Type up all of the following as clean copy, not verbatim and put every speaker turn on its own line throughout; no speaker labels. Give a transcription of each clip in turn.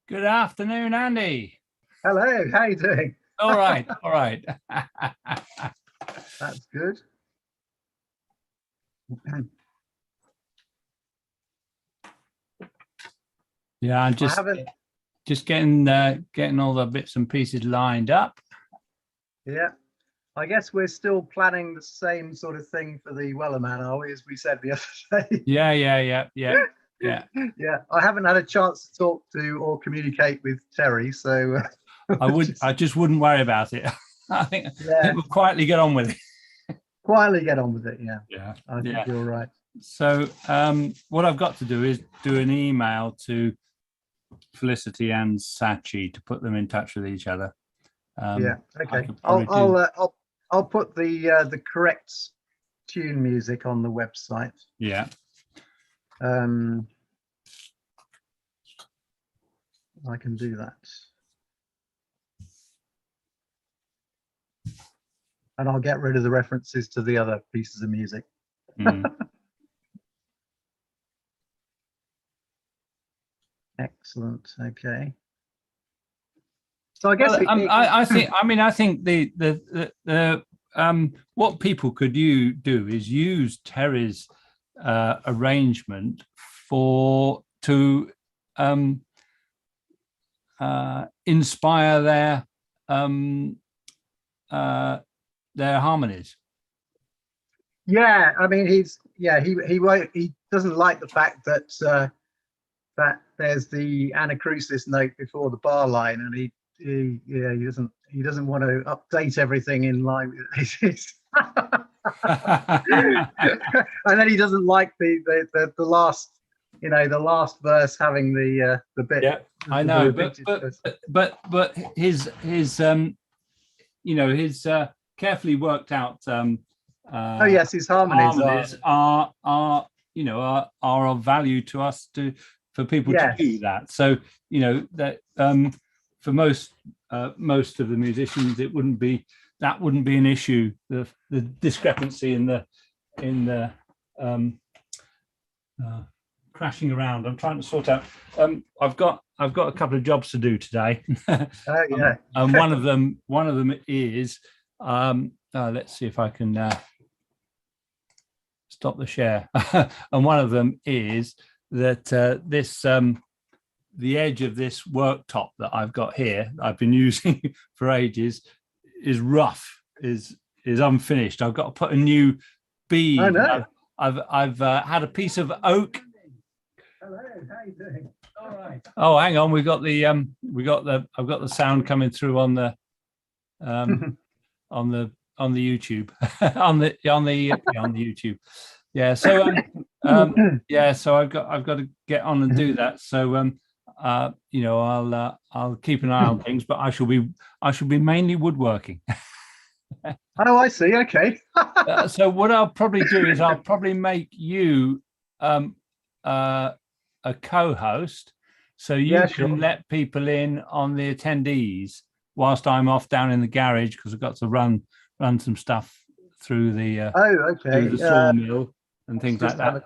Good afternoon, Andy.
Hello, how you doing?
All right, all right.
That's good.
Yeah, I'm just getting all the bits and pieces lined up.
Yeah, I guess we're still planning the same sort of thing for the Wellerman, are we, as we said the other day?
Yeah.
Yeah, I haven't had a chance to talk to or communicate with Terry, so
I just wouldn't worry about it. I think we'll quietly get on with it.
Quietly get on with it.
Yeah,
I think you're right.
So what I've got to do is do an email to Felicity and Sachi to put them in touch with each other.
Yeah, okay. I'll put the correct tune music on the website.
Yeah.
I can do that. And I'll get rid of the references to the other pieces of music. Excellent. Okay. So I guess
I think the what people could do is use Terry's arrangement to inspire their harmonies.
Yeah, I mean he doesn't like the fact that that there's the anacrusis note before the bar line, and he doesn't want to update everything in line with his and then he doesn't like the last the last verse having the bit.
Yeah, I know, but his carefully worked out
oh yes, his harmonies
are of value to us for people to do that. So that for most of the musicians that wouldn't be an issue, the discrepancy in the crashing around. I'm trying to sort out. I've got a couple of jobs to do today. And one of them is let's see if I can stop the share. And one of them is that this the edge of this worktop that I've got here, I've been using for ages, is rough, is unfinished. I've got to put a new bead.
Oh, no.
I've had a piece of oak.
Hello, how you doing?
All right. Oh, hang on. I've got the sound coming through on the on the YouTube on the YouTube. Yeah. So so I've got to get on and do that. So I'll keep an eye on things, but I shall be mainly woodworking.
Oh, I see. Okay.
So what I'll probably do is I'll probably make you a co-host, so you can let people in on the attendees whilst I'm off down in the garage, because I've got to run some stuff through the through the sawmill and things like that.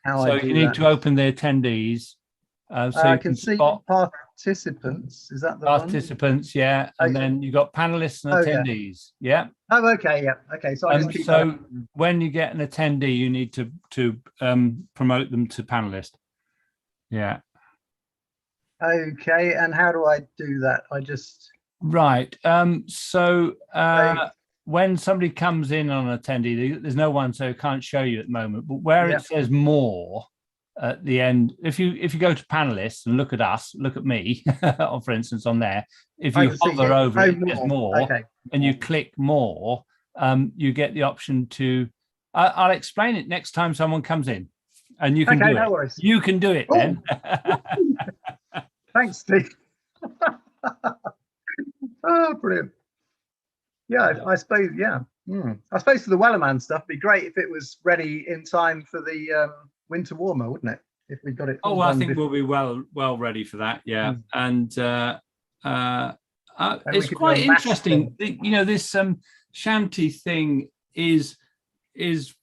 So you need to open the attendees. So
I can see participants. Is that the
participants? One? Yeah, and then you got panelists and attendees. Yeah.
Oh, okay. Yeah. Okay. So
when you get an attendee, you need to promote them to panelist. Yeah.
Okay. And how do I do that? I just
right. When somebody comes in on an attendee, there's no one, so I can't show you at the moment. But where it says more at the end, if you go to panelists and look at us, look at me, or for instance on there, if you hover over it, there's more, and you click more, you get the option to. I'll explain it next time someone comes in, and you can do it.
Worries.
You can do it then.
Thanks, Steve. Oh, brilliant. Yeah, I suppose. Yeah, I suppose for the Wellerman stuff, it'd be great if it was ready in time for the winter warmer, wouldn't it? If we got it.
Oh, well, I think we'll be well ready for that. Yeah, and it's quite interesting. This shanty thing is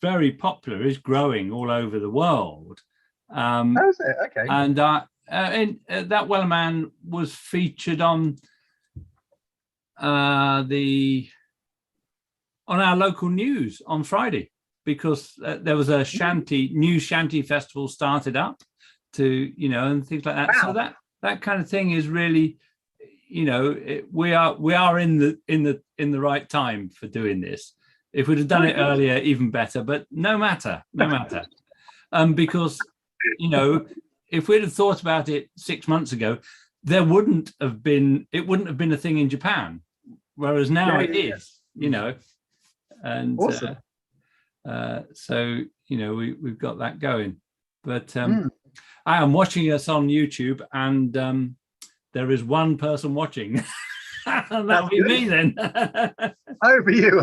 very popular. Is growing all over the world.
Oh, is it? Okay.
And and that Wellerman was featured on our local news on Friday, because there was a new shanty festival started up to, and things like that. Wow. So that kind of thing is really, we are in the right time for doing this. If we'd have done it earlier, even better. But no matter, because if we'd have thought about it 6 months ago, it wouldn't have been a thing in Japan, whereas now it is. And awesome. So we've got that going. But I am watching us on YouTube, and there is one person watching. And that'll be me then.
Over you.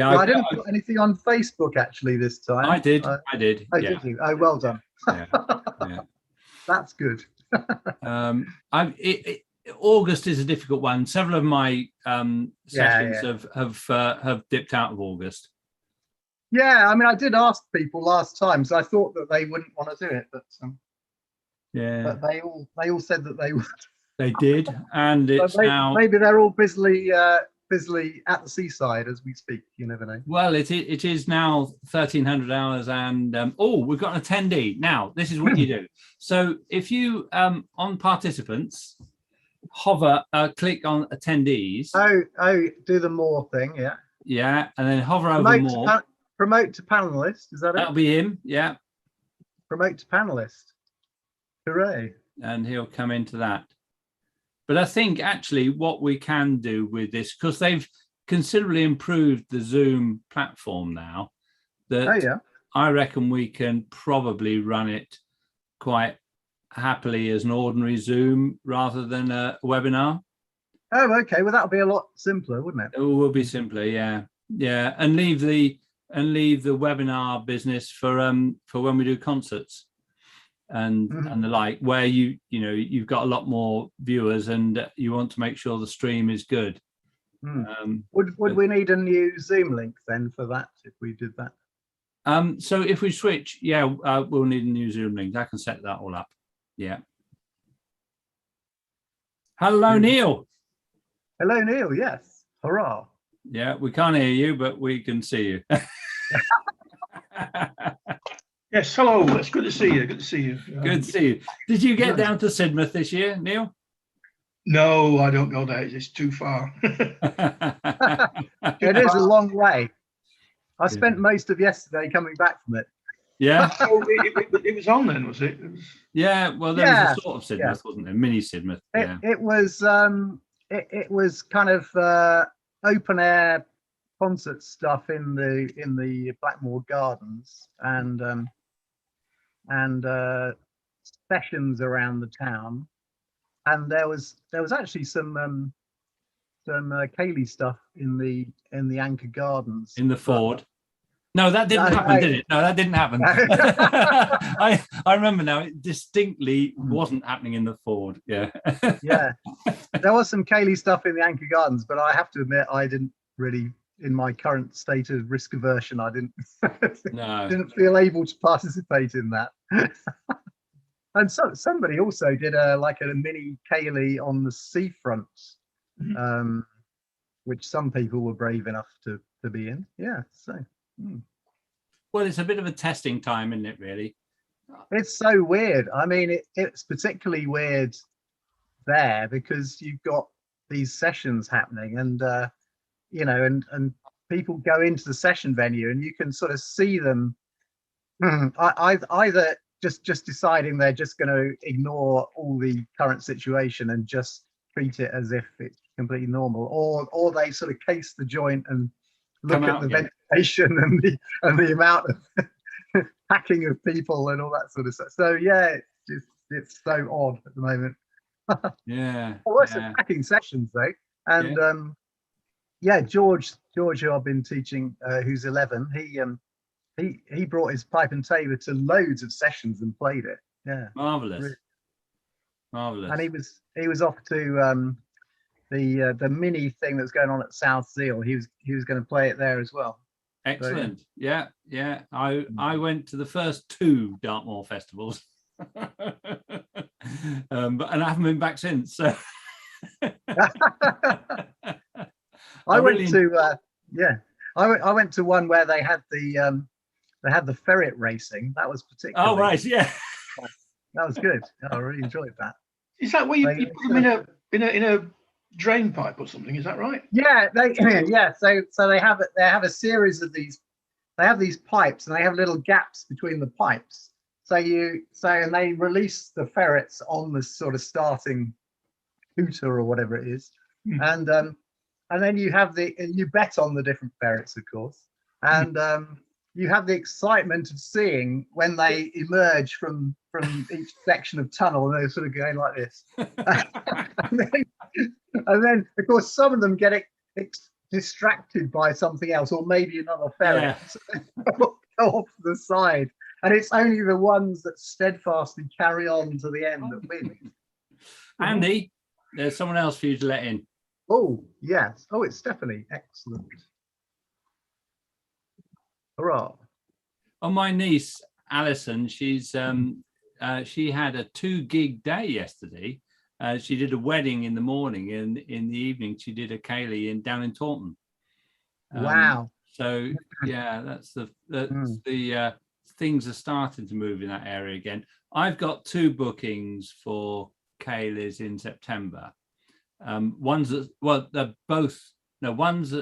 I didn't put anything on Facebook actually this time.
I did.
Oh, did you? Oh, well done. Yeah. That's good.
August is a difficult one. Several of my sessions have dipped out of August.
Yeah, I mean, I did ask people last time, so I thought that they wouldn't want to do it, but but they all said that they would.
They did, and it's now
maybe they're all busily at the seaside as we speak. You never know.
Well, it is now 1300 hours, and we've got an attendee now. This is what you do. So if you on participants, hover, click on attendees.
Oh, do the more thing, yeah.
Yeah, and then hover over more.
Promote to panelist, is that it?
That'll be him, yeah.
Promote to panelist. Hooray.
And he'll come into that. But I think actually what we can do with this, because they've considerably improved the Zoom platform now, that I reckon we can probably run it quite happily as an ordinary Zoom rather than a webinar.
Oh, okay. Well, that'll be a lot simpler, wouldn't it?
It will be simpler, yeah. Yeah. And leave the webinar business for when we do concerts and the like, where you've got a lot more viewers and you want to make sure the stream is good.
Would we need a new Zoom link then for that if we did that?
So if we switch, we'll need a new Zoom link. I can set that all up. Yeah. Hello, Neil.
Hello, Neil. Yes. Hurrah.
Yeah, we can't hear you, but we can see you.
Yes, hello. It's good to see you. Good to see you.
Good to see you. Did you get down to Sidmouth this year, Neil?
No, I don't go there. It's too far.
It is a long way. I spent most of yesterday coming back from it.
Yeah.
It was on then, was it?
Yeah. Well, there was a sort of Sidmouth, wasn't there? Mini Sidmouth.
It was. It was kind of open air concert stuff in the Blackmore Gardens and sessions around the town, and there was actually some Kaylee stuff in the Anchor Gardens
in the Ford. No, that didn't happen, did it? No, that didn't happen. I remember now. It distinctly wasn't happening in the Ford. Yeah.
Yeah. There was some Kaylee stuff in the Anchor Gardens, but I have to admit, I didn't really, in my current state of risk aversion, I didn't didn't feel able to participate in that. And so somebody also did a mini Kaylee on the seafront, which some people were brave enough to be in. Yeah. So.
Well, it's a bit of a testing time, isn't it, really?
It's so weird. I mean, it's particularly weird there because you've got these sessions happening and and people go into the session venue and you can sort of see them either just deciding they're just going to ignore all the current situation and just treat it as if it's completely normal, or they sort of case the joint and look at the ventilation and the amount of packing of people and all that sort of stuff. So yeah, it's so odd at the moment.
Yeah.
There were some packing sessions though, and George, who I've been teaching, who's 11, he brought his pipe and tabor to loads of sessions and played it. Yeah,
marvelous,
really.
Marvelous.
And he was off to the mini thing that's going on at South Seal. He was going to play it there as well.
Excellent. So, yeah. I went to the first 2 Dartmoor festivals, and I haven't been back since. So.
I went to I went to one where they had the ferret racing. That was particularly.
Oh right, yeah.
That was good. I really enjoyed that.
Is that where you put them in a drain pipe or something? Is that right?
Yeah, So they have a series of these. They have these pipes, and they have little gaps between the pipes. And they release the ferrets on the sort of starting hooter or whatever it is, and then you bet on the different ferrets, of course, and you have the excitement of seeing when they emerge from each section of tunnel, and they're sort of going like this. and then of course some of them get distracted by something else, or maybe another ferret. So they go off to the side, and it's only the ones that steadfastly carry on to the end that win.
Andy, there's someone else for you to let in.
Oh yes. Oh, it's Stephanie. Excellent. Hurrah.
Oh, my niece Alison, she's she had a 2-gig day yesterday. She did a wedding in the morning, and in the evening she did a ceilidh down in Taunton.
Wow.
So yeah, that's the things are starting to move in that area again. I've got 2 bookings for ceilidhs in September. One's they're both one's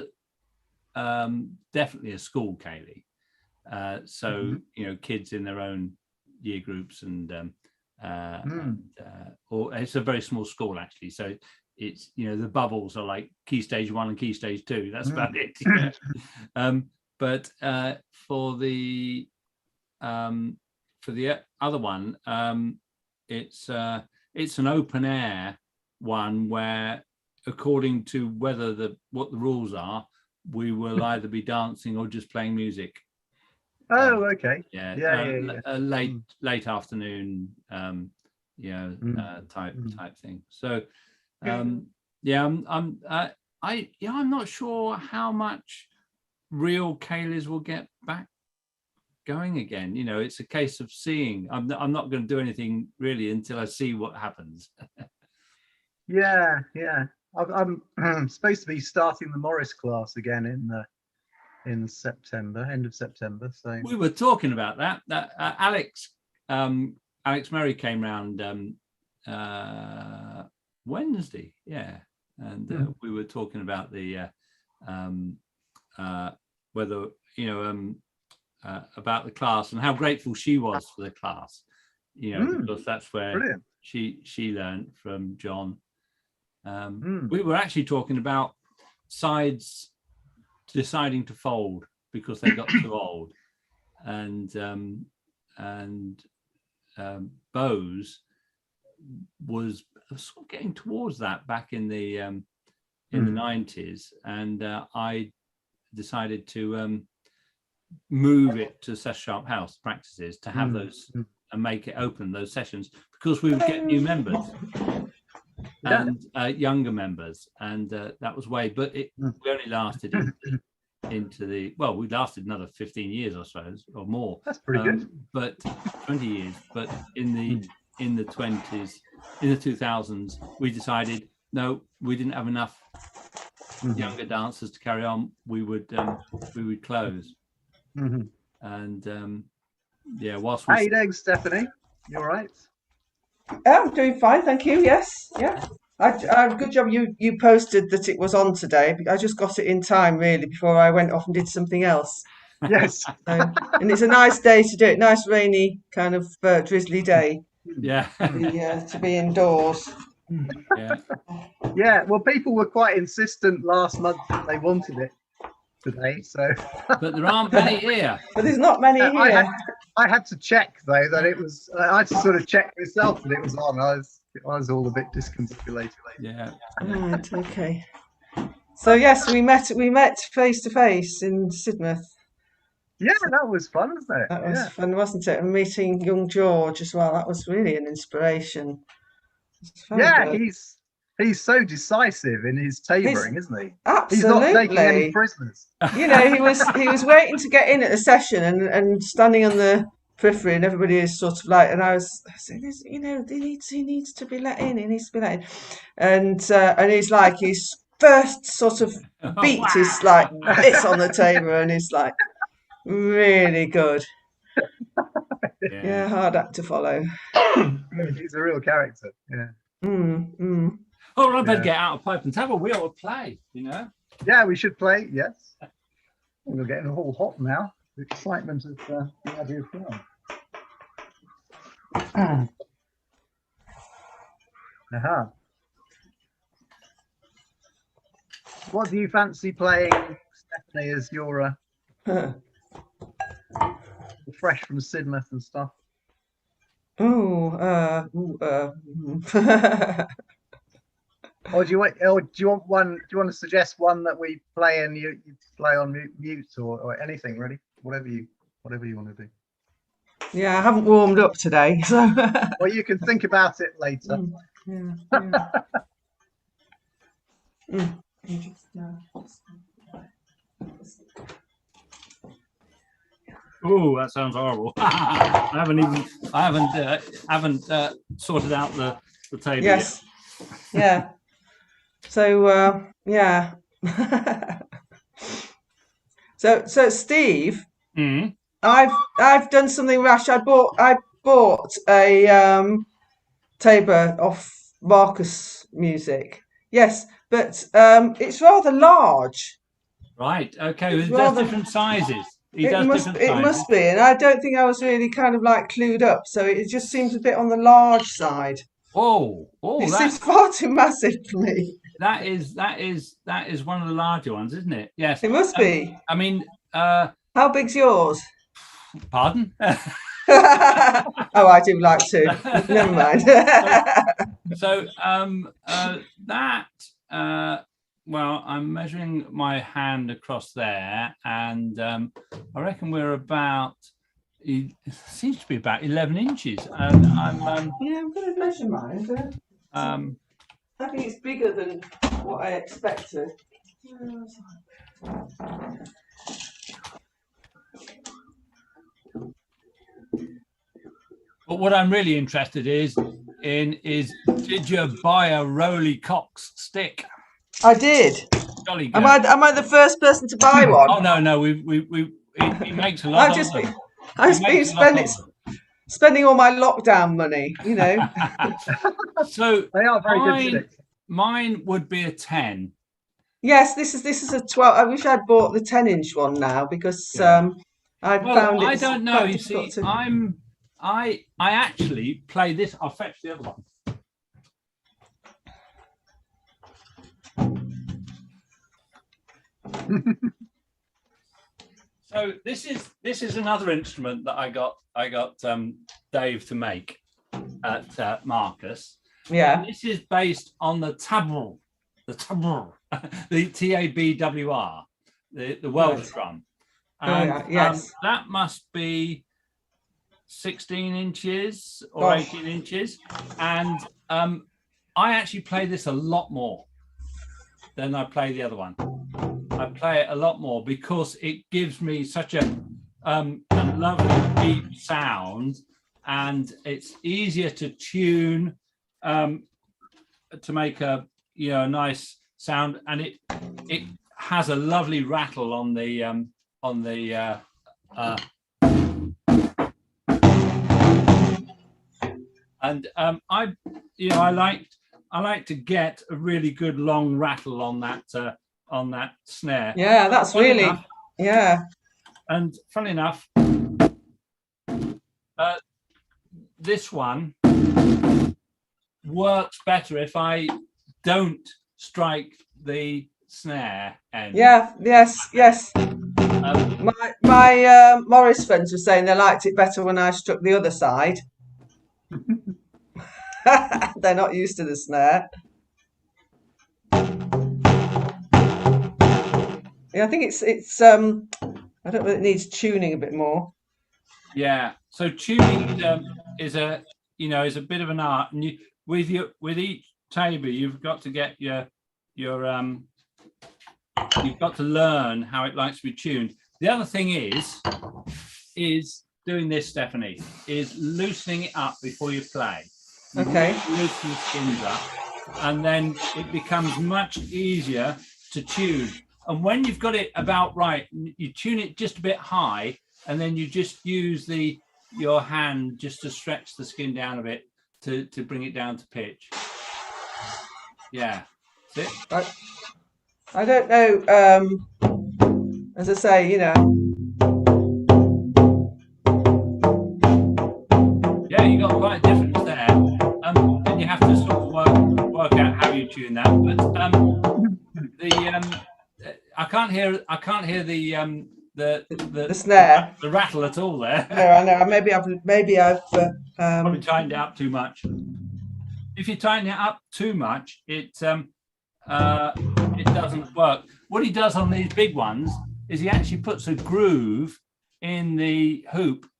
definitely a school ceilidh. So kids in their own year groups, and or it's a very small school actually. So it's the bubbles are like Key Stage 1 and Key Stage 2. That's about it. But for the other one, it's an open air one where, according to what the rules are, we will either be dancing or just playing music.
Oh, okay.
Late afternoon, type thing. So, I'm not sure how much real ceilidhs will get back going again. It's a case of seeing. I'm not going to do anything really until I see what happens.
Yeah. I'm supposed to be starting the Morris class again in September, end of September. So
we were talking about that. Alex Murray came round Wednesday, and we were talking about the whether about the class and how grateful she was for the class, because that's where she learned from John. We were actually talking about sides deciding to fold because they got too old, and Bose was sort of getting towards that back in the 90s, and I decided to move it to Seth Sharp House practices to have those and make it open those sessions, because we would get new members and younger members, and that was way, but we only lasted we lasted another 15 years, I suppose, or more.
That's pretty good.
But 20 years. But in the 20s, in the 2000s, we decided no, we didn't have enough younger dancers to carry on. We would close. And whilst
how you doing, Stephanie? You all right?
I'm doing fine, thank you. Yes, yeah. Good job you posted that it was on today. I just got it in time, really, before I went off and did something else.
Yes.
And it's a nice day to do it. Nice rainy kind of drizzly day.
Yeah.
To be indoors.
Yeah. Well, people were quite insistent last month that they wanted it today. So.
But there aren't many here.
But there's not many here.
I had to check though that it was. I had to sort of check myself that it was on. I was all a bit discombobulated.
Yeah.
Right. Okay. So yes, we met face to face in Sidmouth.
Yeah, that was fun, wasn't it?
That was fun, wasn't it? And meeting young George as well. That was really an inspiration.
Yeah, good. he's so decisive in his tabering, isn't he?
Absolutely.
He's not taking any prisoners.
You know, he was waiting to get in at a session and standing on the periphery, and everybody is sort of like, and I said, you know, he needs to be let in. He needs to be let in, and he's like, his first sort of beat is like this on the table, and he's like really good. Yeah, hard act to follow.
He's a real character. Yeah.
Oh, I better get out of pipe and table. We ought to play, you know.
Yeah, we should play. Yes. We're getting all hot now. The excitement of the idea of film. Aha. What do you fancy playing, Stephanie, as your fresh from Sidmouth and stuff? Or do you want one? Do you want to suggest one that we play and you play on mute or anything really? Whatever you want to do.
Yeah, I haven't warmed up today, so.
Well, you can think about it later.
Oh, that sounds horrible. I haven't sorted out the table
yet. Yeah. So yeah. So Steve, I've done something rash. I bought a tabor off Marcus Music. Yes, but it's rather large.
Right. Okay. There's different sizes.
It must be, and I don't think I was really kind of like clued up, so it just seems a bit on the large side.
Oh,
it seems far too massive for me.
That is one of the larger ones, isn't it? Yes,
it must be.
I mean,
how big's yours?
Pardon?
Oh, I do like to. Never mind.
Well, I'm measuring my hand across there, and I reckon we're about. It seems to be about 11 inches, and I'm.
Yeah, I'm going to measure mine. But I think it's bigger than what I expected.
But what I'm really interested is, did you buy a Roly Cox stick?
I did.
Jolly
good. Am I the first person to buy one?
Oh no, he makes a lot.
I've been spending all my lockdown money, you know.
So they are very good sticks.
Mine would be a 10.
Yes, this is a 12. I wish I'd bought the 10-inch one now because found it.
I don't know. You see, I actually play this. I'll fetch the other one. So this is another instrument that I got Dave to make at Marcus.
Yeah.
And this is based on the tabor, the TABWR, the Welsh drum. And
yes.
That must be 16 inches or 18 inches. And I actually play this a lot more than I play the other one. I play it a lot more because it gives me such a lovely deep sound, and it's easier to tune to make a nice sound, and it has a lovely rattle on the and I like to get a really good long rattle on that snare.
Yeah, that's really
enough,
yeah.
And funny enough, this one works better if I don't strike the snare end.
Yeah, yes. My Morris friends were saying they liked it better when I struck the other side. They're not used to the snare. Yeah, I think it's I don't know, it needs tuning a bit more.
Yeah, so tuning is a bit of an art, and with each Tabor, you've got to get your you've got to learn how it likes to be tuned. The other thing is doing this, Stephanie, is loosening it up before you play.
Okay.
Loosen the skins up, and then it becomes much easier to tune. And when you've got it about right, you tune it just a bit high, and then you just use your hand just to stretch the skin down a bit to bring it down to pitch. Yeah. That's it.
I don't know. As I say, you know.
Yeah, you got quite a difference there. And you have to sort of work out how you tune that. But I can't hear the
snare,
the rattle at all there.
No, I know. Maybe I've
probably tightened it up too much. If you tighten it up too much, it doesn't work. What he does on these big ones is he actually puts a groove in the hoop.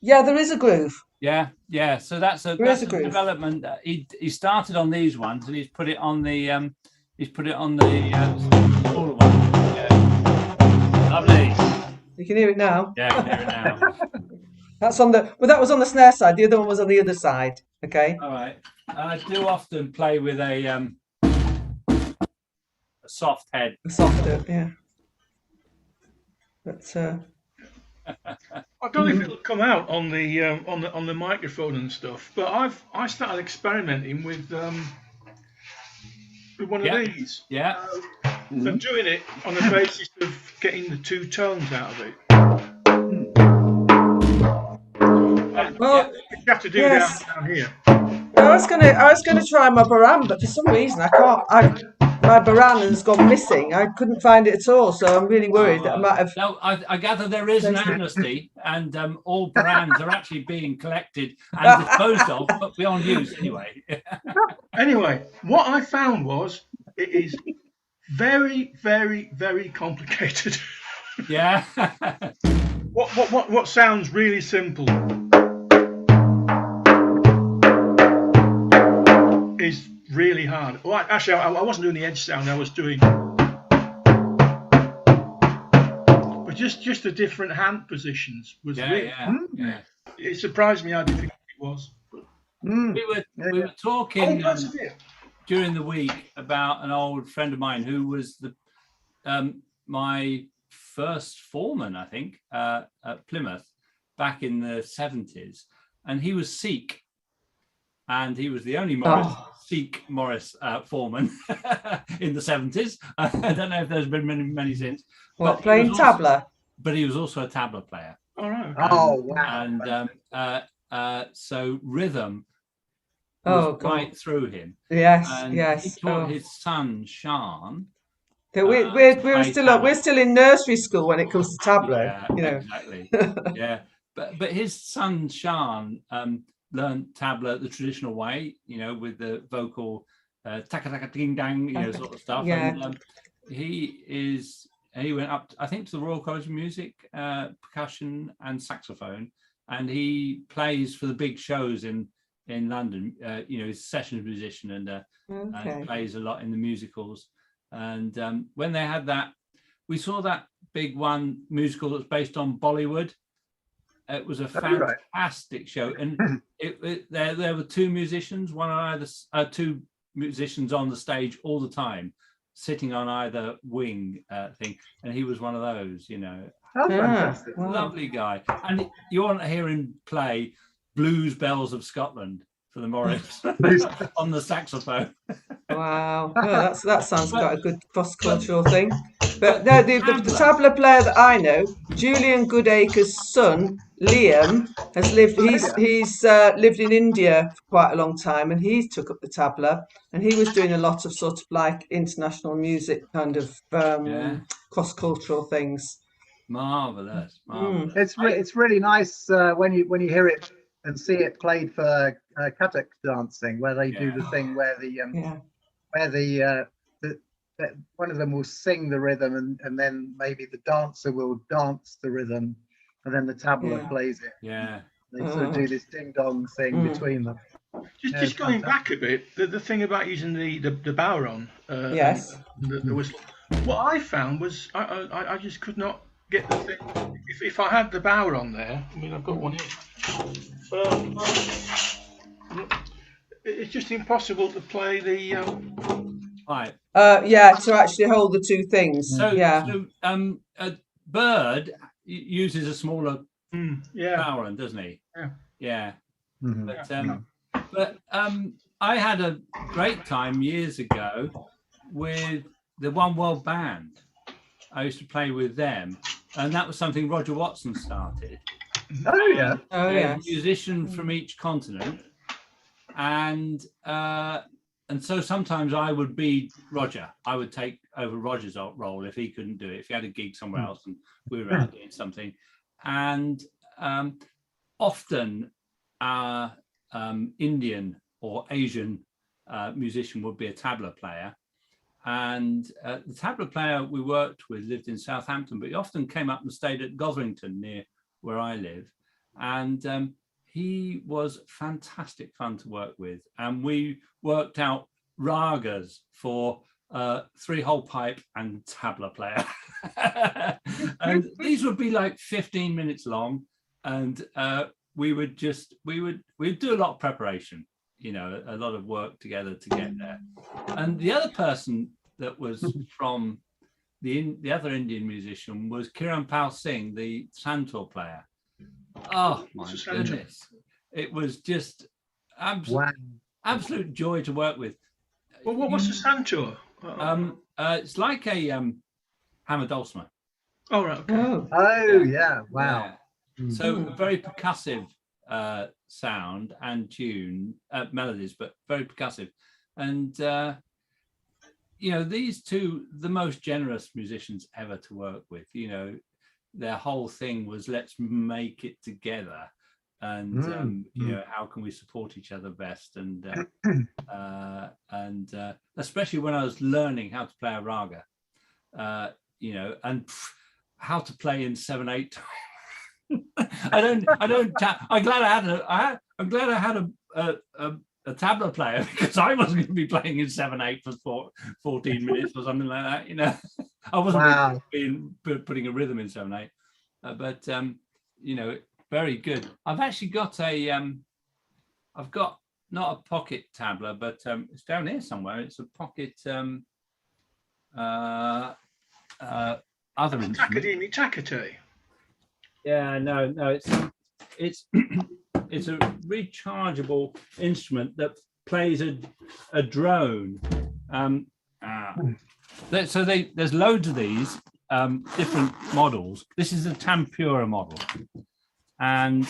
Yeah, there is a groove.
Yeah. So that's a development. He started on these ones, and he's put it on the smaller one. Yeah. Lovely.
You can hear it now.
Yeah, I can hear it now.
That's on the. Well, that was on the snare side. The other one was on the other side. Okay.
All right. I do often play with a soft head.
A softer, yeah. But
I don't know if it'll come out on the microphone and stuff, but I started experimenting with one of these.
Yeah.
I'm doing it on the basis of getting the two tones out of it.
well,
You have to do down here.
I was gonna try my baran, but for some reason I can't. My baran has gone missing. I couldn't find it at all, so I'm really worried that I might have.
No, I gather there is an amnesty, and all barans are actually being collected and disposed of, but beyond use anyway.
Anyway, what I found was it is very, very, very complicated.
Yeah.
What sounds really simple is really hard. Well, actually, I wasn't doing the edge sound. I was doing, but just the different hand positions was really.
Yeah.
It surprised me how difficult it was.
We were talking during the week about an old friend of mine who was my first foreman, I think, at Plymouth back in the 70s, and he was Sikh, and he was the only Sikh Morris foreman in the 70s. I don't know if there's been many since.
What, playing tabla?
But he was also a tabla player.
All right.
Wow.
And so rhythm was right through him.
Yes,
and
yes.
He taught his son Sean.
We're still in nursery school when it comes to tabla.
Yeah,
you know.
Exactly. Yeah, but his son Sean learned tabla the traditional way, you know, with the vocal taka taka ding dang, you know, sort of stuff.
Yeah.
And he went up, I think, to the Royal College of Music, percussion and saxophone, and he plays for the big shows in London. You know, he's a sessions musician and plays a lot in the musicals. And when they had that, we saw that big one musical that's based on Bollywood. It was a fantastic show, and there were two musicians, two musicians on the stage all the time, sitting on either wing thing, and he was one of those, you know.
Oh, fantastic.
Wow.
Lovely guy. And you want to hear him play Blues Bells of Scotland for the Morris on the saxophone.
Wow, that sounds like a good cross-cultural thing. But no, the tabla player that I know, Julian Goodacre's son Liam, has lived. He's lived in India for quite a long time, and he took up the tabla, and he was doing a lot of sort of like international music kind of cross-cultural things.
Marvelous.
It's really nice when you hear it and see it played for Kathak dancing, where they do the thing where one of them will sing the rhythm, and then maybe the dancer will dance the rhythm, and then the tabla plays it.
Yeah.
They sort of do this ding dong thing between them.
Just going back a bit, the thing about using the Boweron,
Yes.
the whistle. What I found was I just could not get the thing. If I had the Boweron there, I mean I've got one here. It's just impossible to play the.
Right.
Yeah, to actually hold the two things.
So,
yeah.
A bird uses a smaller Boweron, doesn't he?
Yeah.
Yeah.
Mm-hmm.
But I had a great time years ago with the One World Band. I used to play with them, and that was something Roger Watson started.
Oh yeah.
Oh yeah.
Musician from each continent, and so sometimes I would be Roger. I would take over Roger's role if he couldn't do it. If he had a gig somewhere else and we were out doing something, and often our Indian or Asian musician would be a tabla player. And the tabla player we worked with lived in Southampton, but he often came up and stayed at Gotherington near where I live. And he was fantastic fun to work with. And we worked out ragas for 3-hole pipe and tabla player. And these would be like 15 minutes long. And we'd do a lot of preparation, a lot of work together to get there. And the other person that was from the other Indian musician was Kiran Pal Singh, the santur player. Oh my goodness. It was just absolute joy to work with.
Well, what's the santur?
It's like a hammer dulcimer.
Oh, right. Okay.
Oh yeah. Wow.
Yeah. So very percussive sound and tune, melodies, but very percussive. And these two, the most generous musicians ever to work with. Their whole thing was let's make it together, and how can we support each other best, and especially when I was learning how to play a raga, and how to play in 7/8 time. I'm glad I had a tabla player, because I wasn't going to be playing in 7/8 for 14 minutes or something like that. I wasn't putting a rhythm in 7/8, but very good. I've actually got I've got not a pocket tabla, but it's down here somewhere. It's a pocket other instrument.
Academic Takate.
Yeah, no, it's it's a rechargeable instrument that plays a drone. So there's loads of these different models. This is a Tampura model, and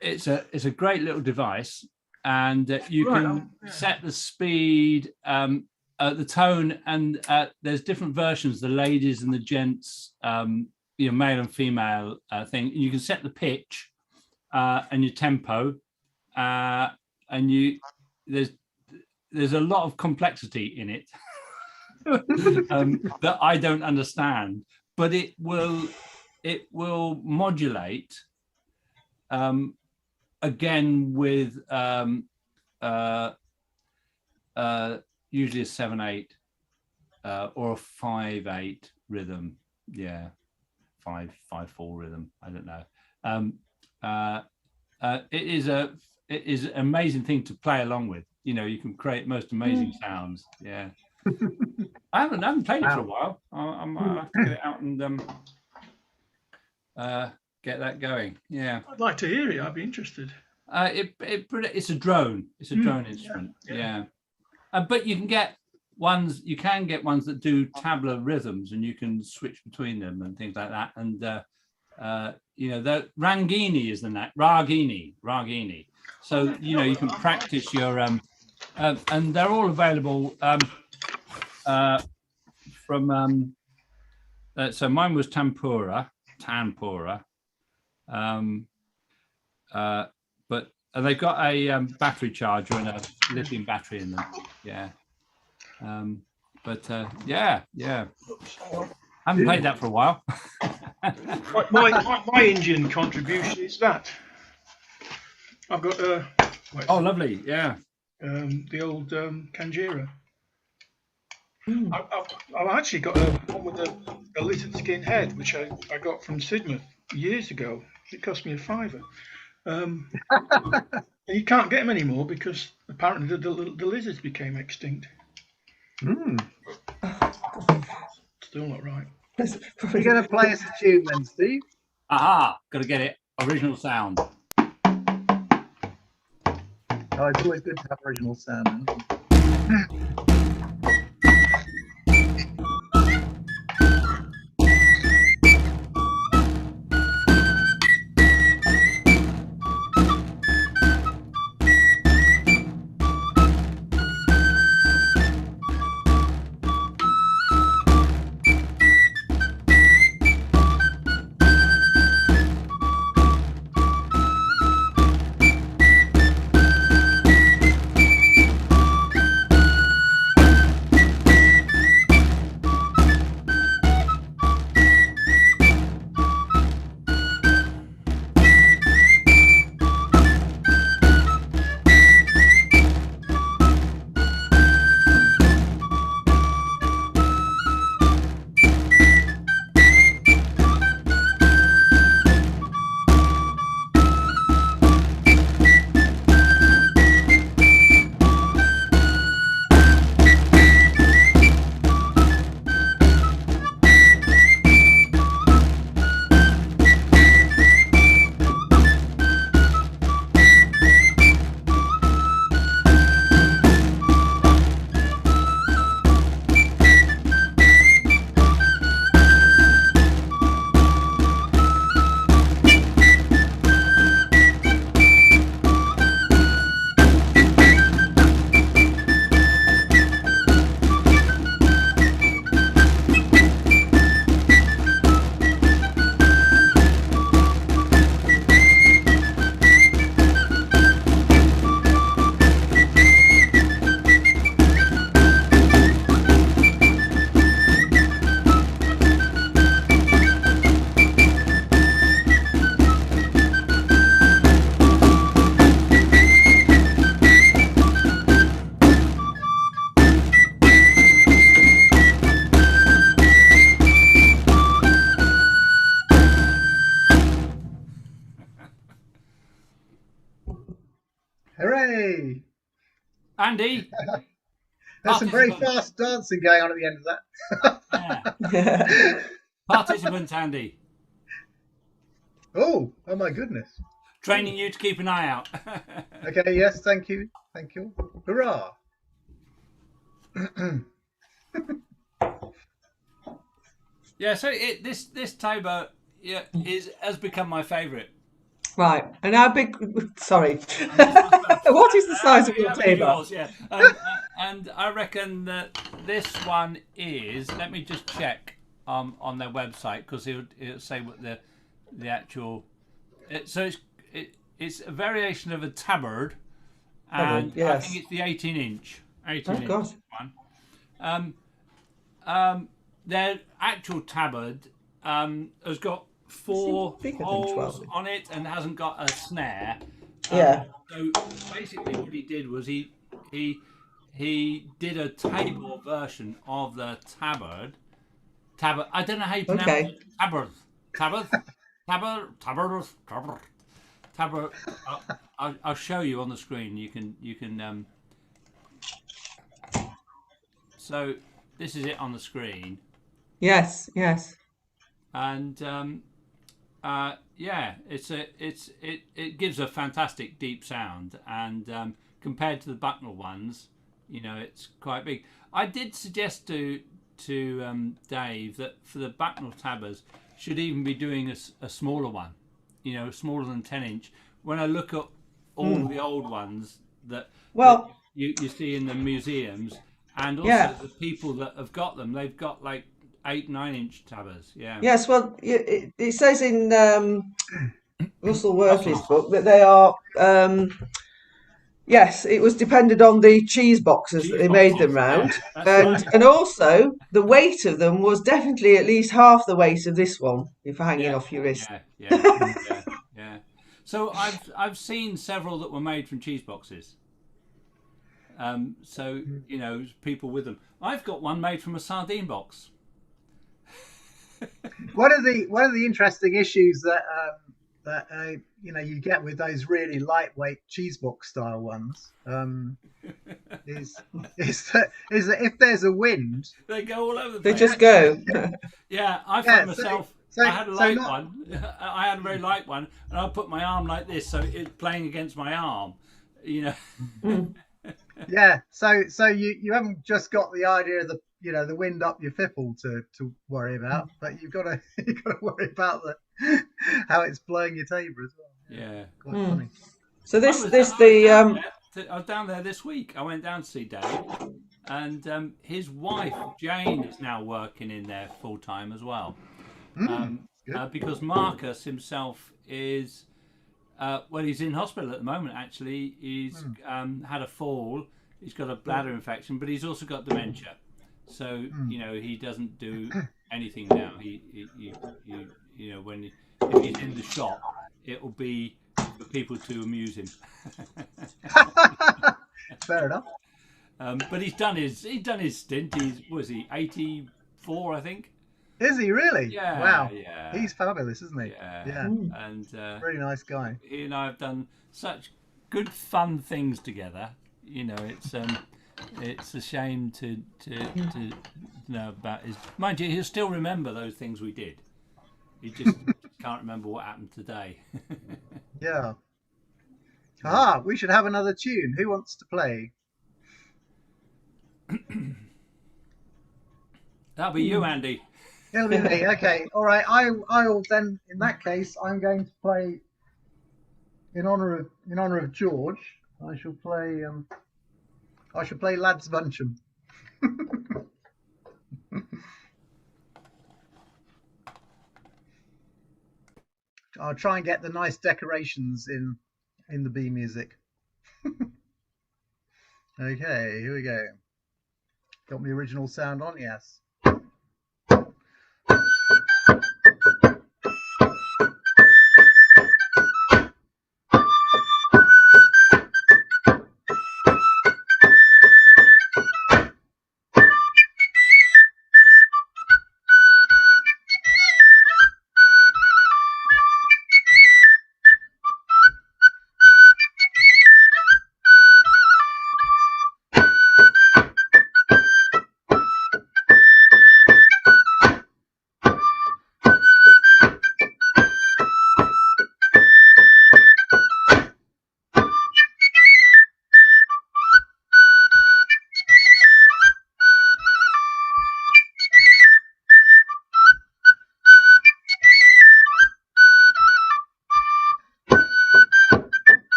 it's a great little device, and you can set the speed, the tone, and there's different versions, the ladies and the gents, male and female thing. You can set the pitch and your tempo, and there's a lot of complexity in it that I don't understand, but it will modulate again with usually a 7/8 or a 5/8 rhythm. Yeah, 5/4 rhythm. I don't know. It is an amazing thing to play along with. You can create most amazing sounds. Yeah. I haven't played it for a while. I'll have to get it out and get that going. Yeah.
I'd like to hear it. I'd be interested.
It's a drone. It's a drone instrument. Yeah. But you can get ones that do tabla rhythms, and you can switch between them and things like that. And the Rangini is the name. Ragini. So you can practice your and they're all available from so mine was Tanpura, but they've got a battery charger and a lithium battery in them. Yeah. Yeah. I haven't played that for a while.
my Indian contribution is that. I've got
Oh, lovely. Yeah.
the old Kanjira.
Mm.
I've actually got one with a lizard skin head, which I got from Sidmouth years ago. It cost me £5. And you can't get them anymore because apparently the lizards became extinct. Still not right.
You're going to play us a tune then, Steve?
Aha! Got to get it. Original sound.
Oh, it's always good to have original sound. Hooray!
Andy.
There's some very fast dancing going on at the end of that.
Yeah. Participant, Andy.
Oh my goodness.
Training you to keep an eye out.
Okay, yes, thank you. Thank you. Hurrah.
Yeah, so this Tabor has become my favourite.
Right, and how big? Sorry, what is the size of your Tabor?
Yeah, and I reckon that this one is. Let me just check on their website because it'll say what the actual. So it's a variation of a tabard, and
yes.
I think it's the 18-inch. 18-inch one. Their actual tabard has got 4 holes on it and hasn't got a snare.
Yeah.
So basically, what he did was he did a table version of the tabard. I don't know how you pronounce it. Tabard. I'll show you on the screen. You can. So this is it on the screen.
Yes.
And it gives a fantastic deep sound, and compared to the Bucknell ones, it's quite big. I did suggest to Dave that for the Bucknell Tabors should even be doing a smaller one, smaller than 10-inch. When I look at all the old ones that you see in the museums, and also the people that have got them, they've got like 8-9-inch tabors. Yeah.
Yes. Well, it says in Russell Worthley's book that they are. Yes, it was depended on the cheese boxes that they made them round, and also the weight of them was definitely at least half the weight of this one. If hanging off your wrist.
Yeah. So I've seen several that were made from cheese boxes. So you know, people with them. I've got one made from a sardine box.
One of the interesting issues that you know, you get with those really lightweight cheese box style ones is that if there's a wind,
They go all over the
They
place.
just go.
Yeah, I found myself.
so-
I had a
so
light
not-
one. I had a very light one, and I put my arm like this, so it's playing against my arm. You know.
yeah. So you haven't just got the idea of the wind up your fipple to worry about, but you've got to worry about how it's blowing your tabor as well.
Yeah.
Quite funny.
So
I was down there this week. I went down to see Dave, and his wife Jane is now working in there full time as well. Because Marcus himself is, well, he's in hospital at the moment. Actually, he's had a fall. He's got a bladder infection, but he's also got dementia. So you know, he doesn't do anything now. He you know, if he's in the shop, it will be for people to amuse him.
Fair enough.
But he's done his stint. Was he 84, I think?
Is he really?
Yeah.
Wow.
Yeah.
He's fabulous, isn't he?
Yeah. And
Very nice guy.
he and I have done such good fun things together. You know, it's a shame to know about his. Mind you, he'll still remember those things we did. He just can't remember what happened today.
Yeah. We should have another tune. Who wants to play?
That'll be you, Andy.
It'll be me. Okay. All right. I will then. In that case, I'm going to play in honor of George. I shall play. Lads Buncham. I'll try and get the nice decorations in the B music. Okay, here we go. Got my original sound on, yes.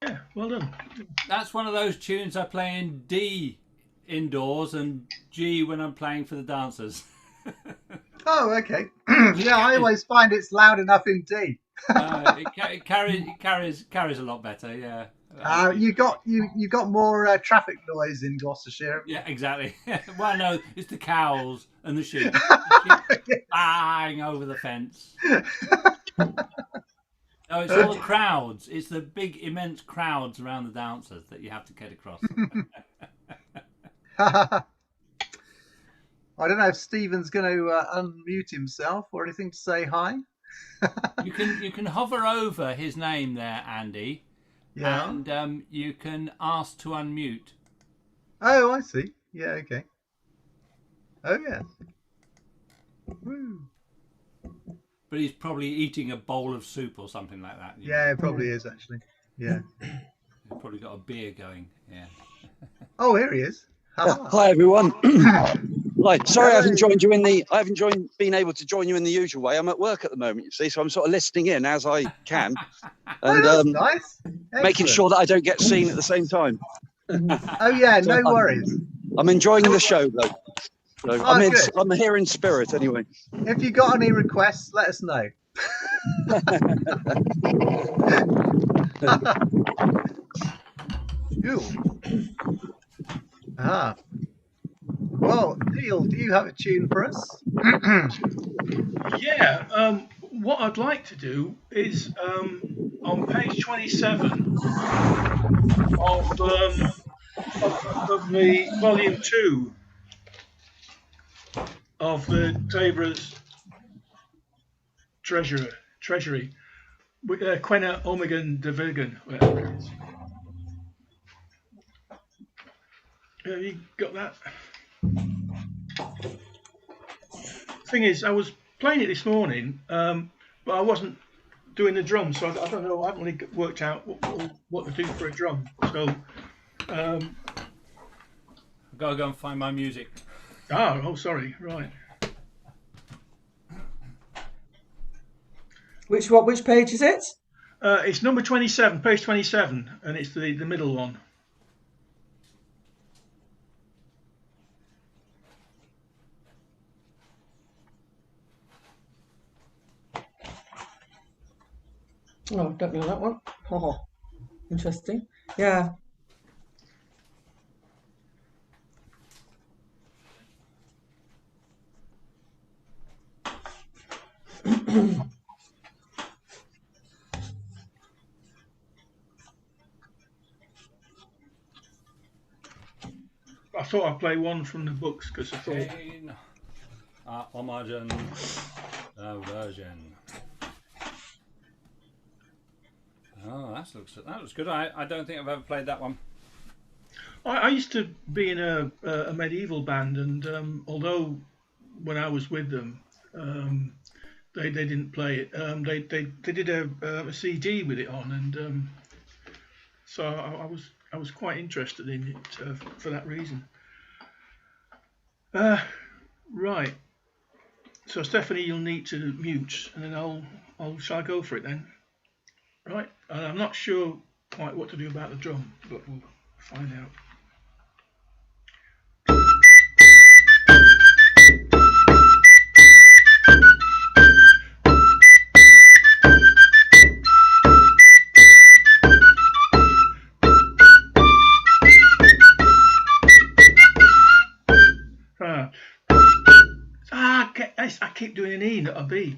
Yeah, well done.
That's one of those tunes I play in D indoors and G when I'm playing for the dancers.
Oh, okay. Yeah, I always find it's loud enough in D.
It carries a lot better. Yeah.
You got more traffic noise in Gloucestershire.
Yeah, exactly. Well, no, it's the cows and the sheep. The sheep bang over the fence. No, it's all the crowds. It's the big, immense crowds around the dancers that you have to get across.
I don't know if Stephen's going to unmute himself or anything to say hi.
You can hover over his name there, Andy.
Yeah.
And you can ask to unmute.
Oh, I see. Yeah. Okay. Oh yeah. Woo.
But he's probably eating a bowl of soup or something like that.
Yeah, it probably is actually. Yeah.
He's probably got a beer going. Yeah.
Oh, here he is.
Hi everyone. Hi. Sorry, I haven't been able to join you in the usual way. I'm at work at the moment, you see, so I'm sort of listening in as I can, and
nice.
making sure that I don't get seen at the same time.
Oh yeah, no worries.
I'm enjoying the show though. So
Oh,
I'm here in spirit anyway.
If you got any requests, let us know. Ah. Well, Neil, do you have a tune for us?
Yeah. What I'd like to do is on page 27 of the volume 2 of the Taborers Treasury, Quena Omegan de Vegan, whatever it is. Have you got that? Thing is, I was playing it this morning, but I wasn't doing the drum, so I don't know. I haven't really worked out what to do for a drum. So
I've got to go and find my music.
Oh, sorry. Right.
Which page is it?
It's number 27, page 27, and it's the middle one.
Oh, don't know that one. Oh, interesting. Yeah.
I thought I'd play one from the books because I thought.
Homogen version. Oh, that looks good. I don't think I've ever played that one.
I used to be in a medieval band, and although when I was with them, they didn't play it. They did a CD with it on, and so I was quite interested in it for that reason. Right. So Stephanie, you'll need to mute, and then shall I go for it then? Right. And I'm not sure quite what to do about the drum, but we'll find out. I keep doing an E, not a B.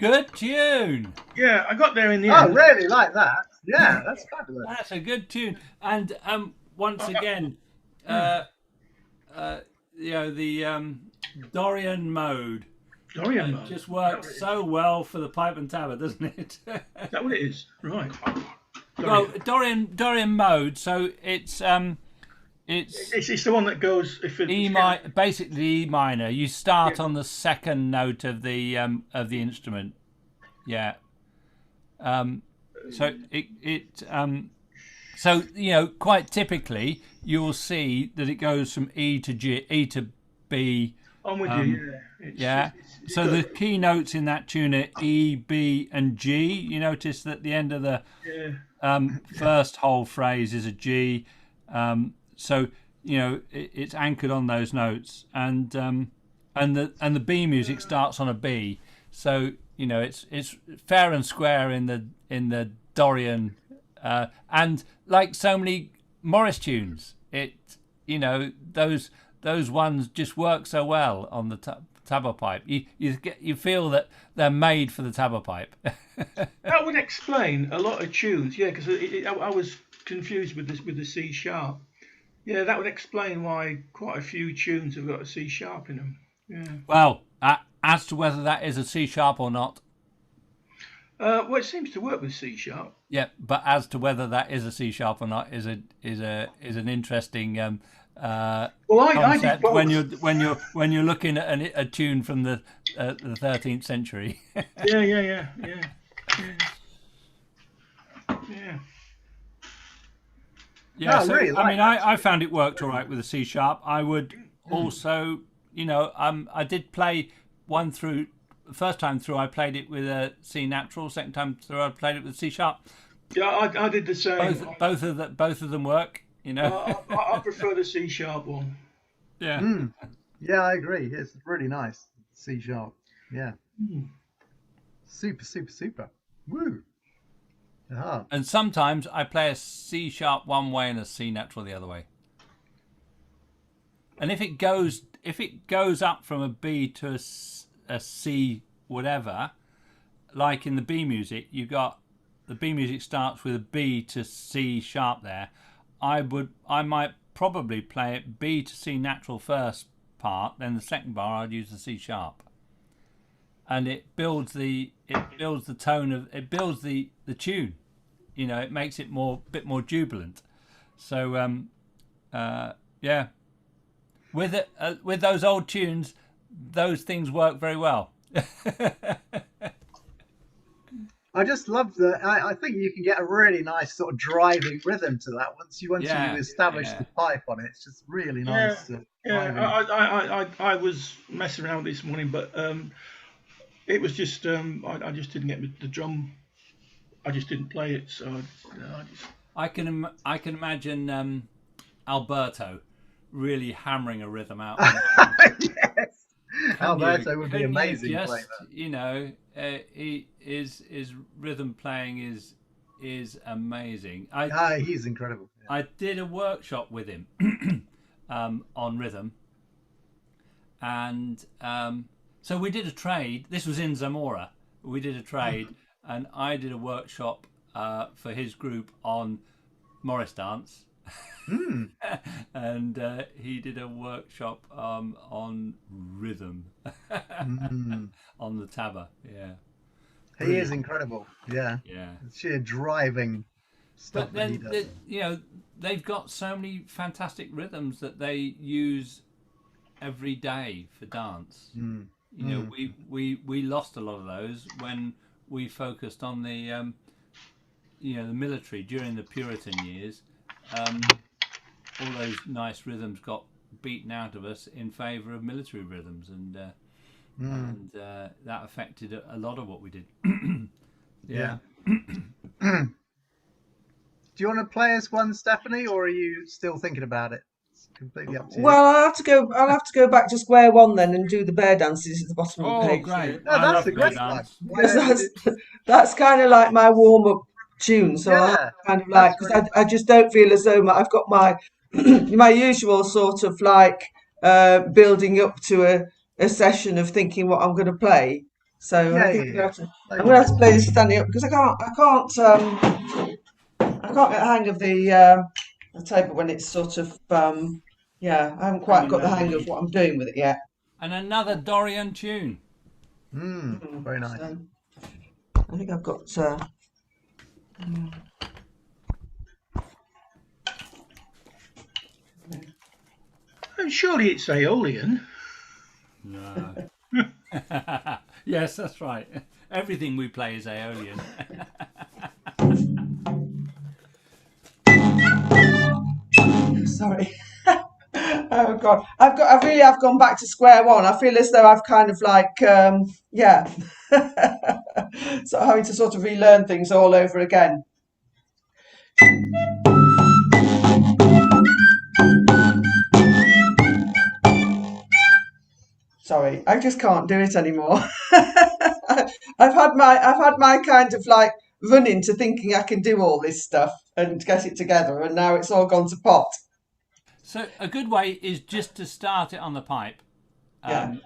Good tune.
Yeah, I got there in the end.
Oh, really? Like that? Yeah, that's fabulous.
That's a good tune. And once again, the Dorian mode.
Dorian mode.
Just works so well for the pipe and tabor, doesn't it?
Is that what it is? Right.
Well, Dorian mode. So it's the
one that goes
basically E minor. You start on the second note of the instrument. Yeah. So so quite typically you'll see that it goes from E to B.
I'm with you.
Yeah. So the key notes in that tune are E, B, and G. You notice that the end of the first whole phrase is a G. So it's anchored on those notes, and the B music starts on a B. So it's fair and square in the Dorian, and like so many Morris tunes, those ones just work so well on the tabor pipe. You feel that they're made for the tabor pipe.
That would explain a lot of tunes, because I was confused with the C sharp. Yeah, that would explain why quite a few tunes have got a C sharp in them. Yeah.
Well, as to whether that is a C sharp or not.
Well, it seems to work with C sharp.
Yeah, but as to whether that is a C sharp or not is an interesting concept when you're looking at a tune from the 13th century.
Yeah.
Yeah, so, really I found it worked all right with a C sharp. I would also, I did play one through. First time through, I played it with a C natural. Second time through, I played it with C sharp.
Yeah, I did the same.
Both of them work.
I prefer the C sharp one.
Yeah.
Yeah, I agree. It's really nice. C sharp. Yeah. Super. Woo. Uh-huh.
And sometimes I play a C sharp one way and a C natural the other way. And if it goes up from a B to a C whatever, like in the B music, you got the B music starts with a B to C sharp there. I might probably play it B to C natural first part, then the second bar I'd use the C sharp. And it builds the tone of it builds the tune. It makes it bit more jubilant. So yeah. With those old tunes, those things work very well.
I just love I think you can get a really nice sort of driving rhythm to that once you establish the pipe on it. It's just really nice.
I was messing around this morning, but it was just I just didn't get the drum. I just didn't play it, so
I can imagine Alberto really hammering a rhythm out.
Yes, Alberto would be amazing.
His rhythm playing is amazing.
He's incredible. Yeah.
I did a workshop with him on rhythm, and so we did a trade. This was in Zamora. We did a trade, and I did a workshop for his group on Morris dance. And he did a workshop on rhythm on the tabor. Yeah,
he is incredible. Yeah, sheer driving stuff.
But then they've got so many fantastic rhythms that they use every day for dance. We lost a lot of those when we focused on the the military during the Puritan years. All those nice rhythms got beaten out of us in favour of military rhythms, and that affected a lot of what we did. Yeah.
Do you want to play us one, Stephanie, or are you still thinking about it? It's completely up to you.
Well, I'll have to go back to square one then and do the bear dances at the bottom of the page.
Great!
No, that's a great one.
That's kind of like my warm up tune, so I kind of like, because I just don't feel as though I've got my my usual sort of like building up to a session of thinking what I'm going to play. So I think I'm going to have to play this standing up because I can't get a hang of the a table when it's sort of yeah, I haven't quite got the hang of what I'm doing with it yet.
And another Dorian tune.
Very nice.
So, I think I've got.
Oh, surely it's Aeolian.
No. Yes, that's right. Everything we play is Aeolian.
Sorry. Oh God, I really have gone back to square one. I feel as though I've kind of like, yeah, so having to sort of relearn things all over again. Sorry, I just can't do it anymore. I've had my kind of like run into thinking I can do all this stuff and get it together, and now it's all gone to pot.
So a good way is just to start it on the pipe.
Yeah.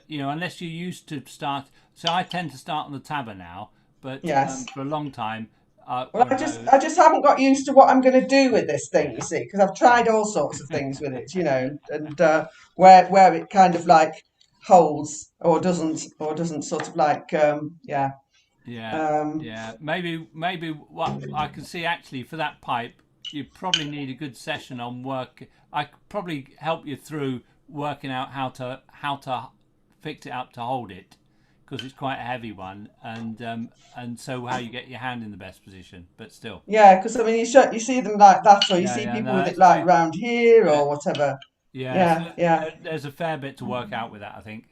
You know, unless you're used to start. So I tend to start on the tabor now, but
Yes.
for a long time.
Well, I just haven't got used to what I'm going to do with this thing, you see, because I've tried all sorts of things with it, you know, and where it kind of like holds or doesn't sort of like yeah.
Yeah. Maybe what I can see actually for that pipe, you probably need a good session on work. I could probably help you through working out how to fix it up to hold it, because it's quite a heavy one, and so how you get your hand in the best position, but still.
Yeah, because I mean, you see them like that, or you see people with it like round here or whatever.
Yeah,
yeah.
There's a fair bit to work out with that, I think.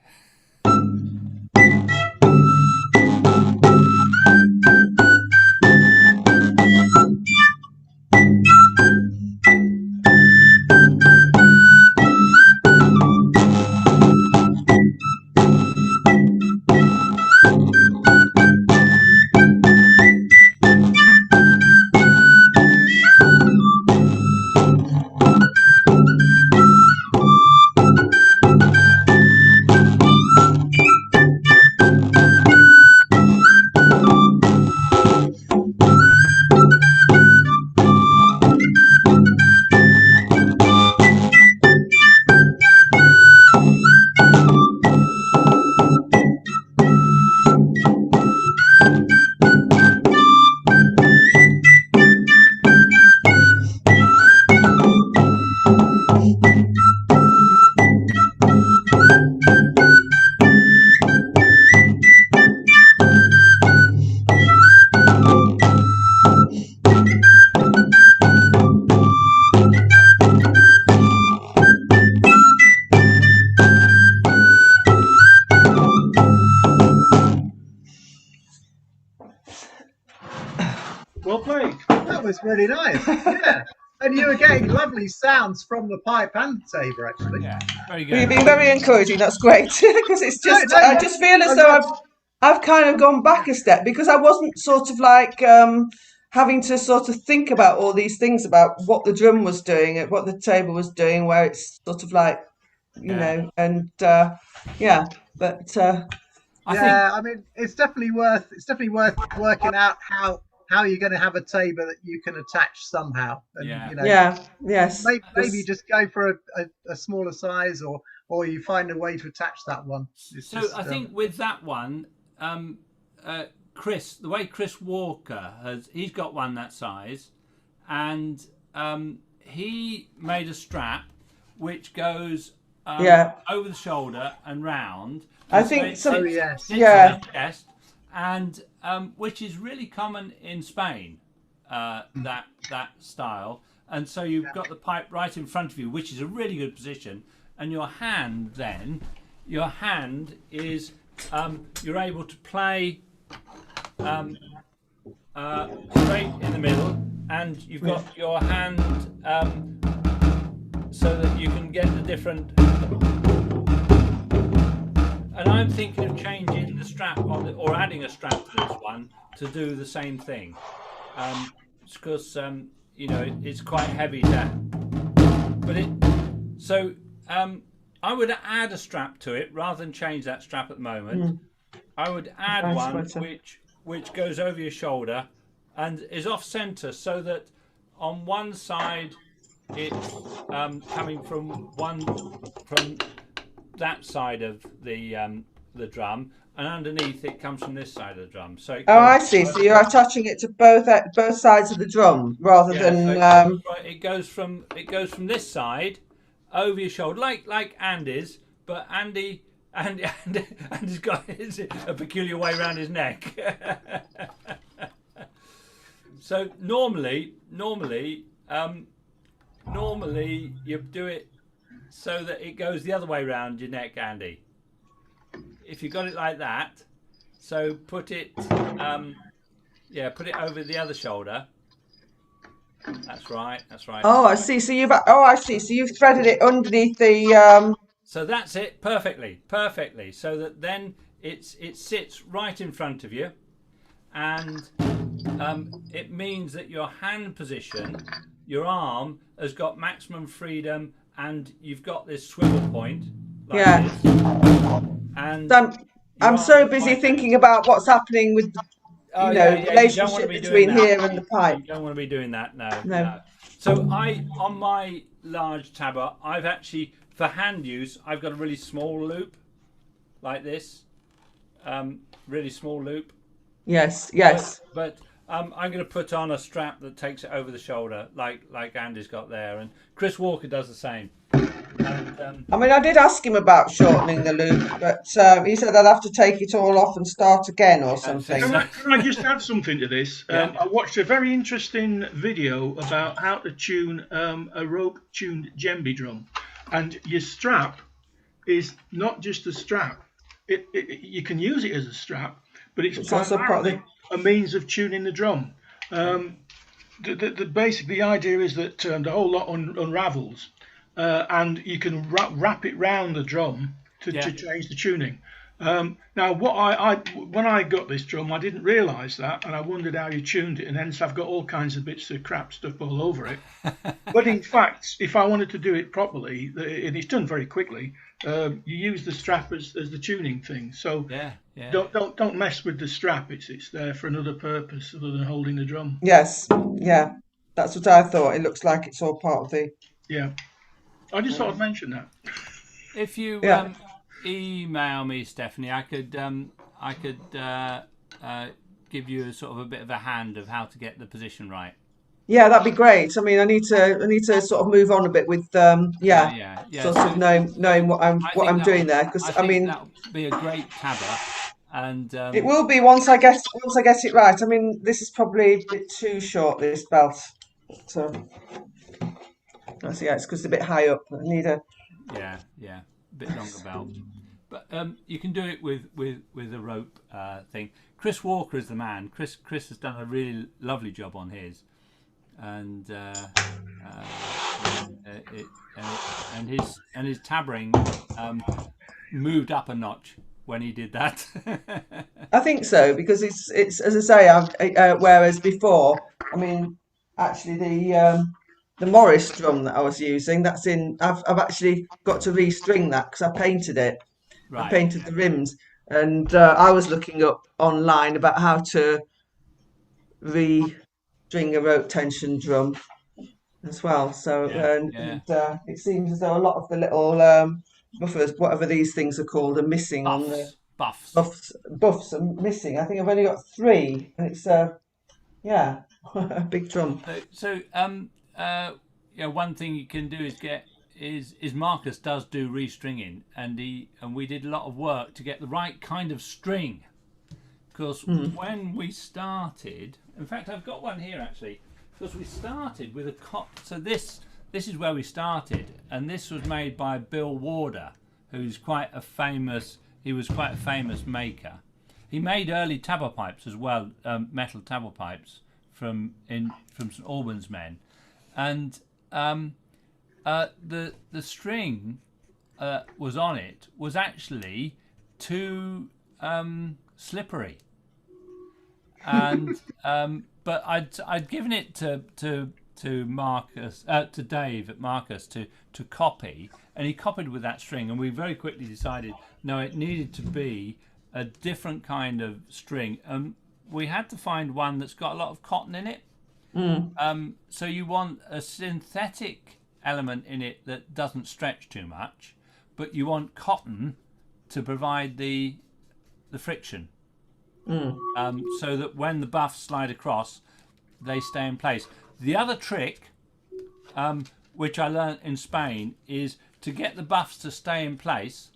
Well played.
That was really nice. Yeah. And you were getting lovely sounds from the pipe and tabor, actually.
Yeah, very good.
Well, you've been very encouraging. That's great, because it's just I just feel as though I've kind of gone back a step, because I wasn't sort of like having to sort of think about all these things about what the drum was doing, what the tabor was doing, where it's sort of like, you know, and yeah, but
I mean, it's definitely worth working out how you're going to have a tabor that you can attach somehow. And, you know,
yes.
Maybe just go for a smaller size, or you find a way to attach that one. It's
so I think with that one, Chris, the way Chris Walker he's got one that size, and he made a strap which goes over the shoulder and round.
I think so.
Yes.
Chest, and which is really common in Spain, that style. And so you've got the pipe right in front of you, which is a really good position. And your hand is you're able to play straight in the middle, and you've got your hand so that you can get the different. And I'm thinking of changing the strap or adding a strap to this one to do the same thing, because you know it's quite heavy so I would add a strap to it rather than change that strap at the moment. I would add one which goes over your shoulder and is off center, so that on one side it's coming from that side of the drum, and underneath it comes from this side of the drum. So
I see. So you're attaching it to both sides of the drum rather than.
It goes from this side over your shoulder, like Andy's, but Andy's got a peculiar way around his neck. So normally you do it so that it goes the other way around your neck, Andy. If you got it like that, so put it over the other shoulder. That's right.
Oh, I see. So I see. So you've threaded it underneath the.
So that's it perfectly. So that then it sits right in front of you, and it means that your hand position, your arm, has got maximum freedom, and you've got this swivel point. Like this. And
I'm so busy thinking about what's happening with the relationship between here and the pipe.
You don't want to be doing that, no. So on my large tabor, I've actually, for hand use, I've got a really small loop, like this, really small loop.
Yes.
But I'm going to put on a strap that takes it over the shoulder, like Andy's got there, and Chris Walker does the same. And,
I did ask him about shortening the loop, but he said I'd have to take it all off and start again or something.
Can I just add something to this?
Yeah.
I watched a very interesting video about how to tune a rope-tuned djembe drum, and your strap is not just a strap. You can use it as a strap, but it's
also
primarily a means of tuning the drum. The idea is that the whole lot unravels. And you can wrap it round the drum to change the tuning. Now, when I got this drum, I didn't realise that, and I wondered how you tuned it, and hence I've got all kinds of bits of crap stuff all over it. But in fact, if I wanted to do it properly, and it's done very quickly, you use the strap as the tuning thing. So don't mess with the strap. It's there for another purpose other than holding the drum.
Yes, yeah, that's what I thought. It looks like it's all part of the.
Yeah. I just thought I'd mention that.
If you email me, Stephanie, I could give you a sort of a bit of a hand of how to get the position right.
Yeah, that'd be great. I need to sort of move on a bit with sort of knowing what I'm doing there, because that would
be a great tabor, and
it will be once I get it right. This is probably a bit too short, this belt. So. It's because it's a bit high up. I need a
bit longer belt, but you can do it with a rope thing. Chris Walker is the man. Chris has done a really lovely job on his, and his taboring moved up a notch when he did that.
I think so, because it's as I say, whereas before, actually the Morris drum that I was using, I've actually got to restring that because I painted it. Right. I painted the rims, and I was looking up online about how to restring a rope tension drum as well. So it seems as though a lot of the little buffers, whatever these things are called, are missing.
Buffs
are missing. I think I've only got 3, and it's a big drum.
One thing you can do is Marcus does do restringing, and we did a lot of work to get the right kind of string, because when we started, in fact I've got one here actually, because we started with a so this is where we started, and this was made by Bill Warder, who's quite a famous maker. He made early tabor pipes as well, metal tabor pipes from St Albans men. And the string was on it was actually too slippery, and but I'd given it to Marcus, to Dave at Marcus to copy, and he copied with that string, and we very quickly decided no, it needed to be a different kind of string, and we had to find one that's got a lot of cotton in it. So you want a synthetic element in it that doesn't stretch too much, but you want cotton to provide the friction, so that when the buffs slide across, they stay in place. The other trick, which I learned in Spain, is to get the buffs to stay in place.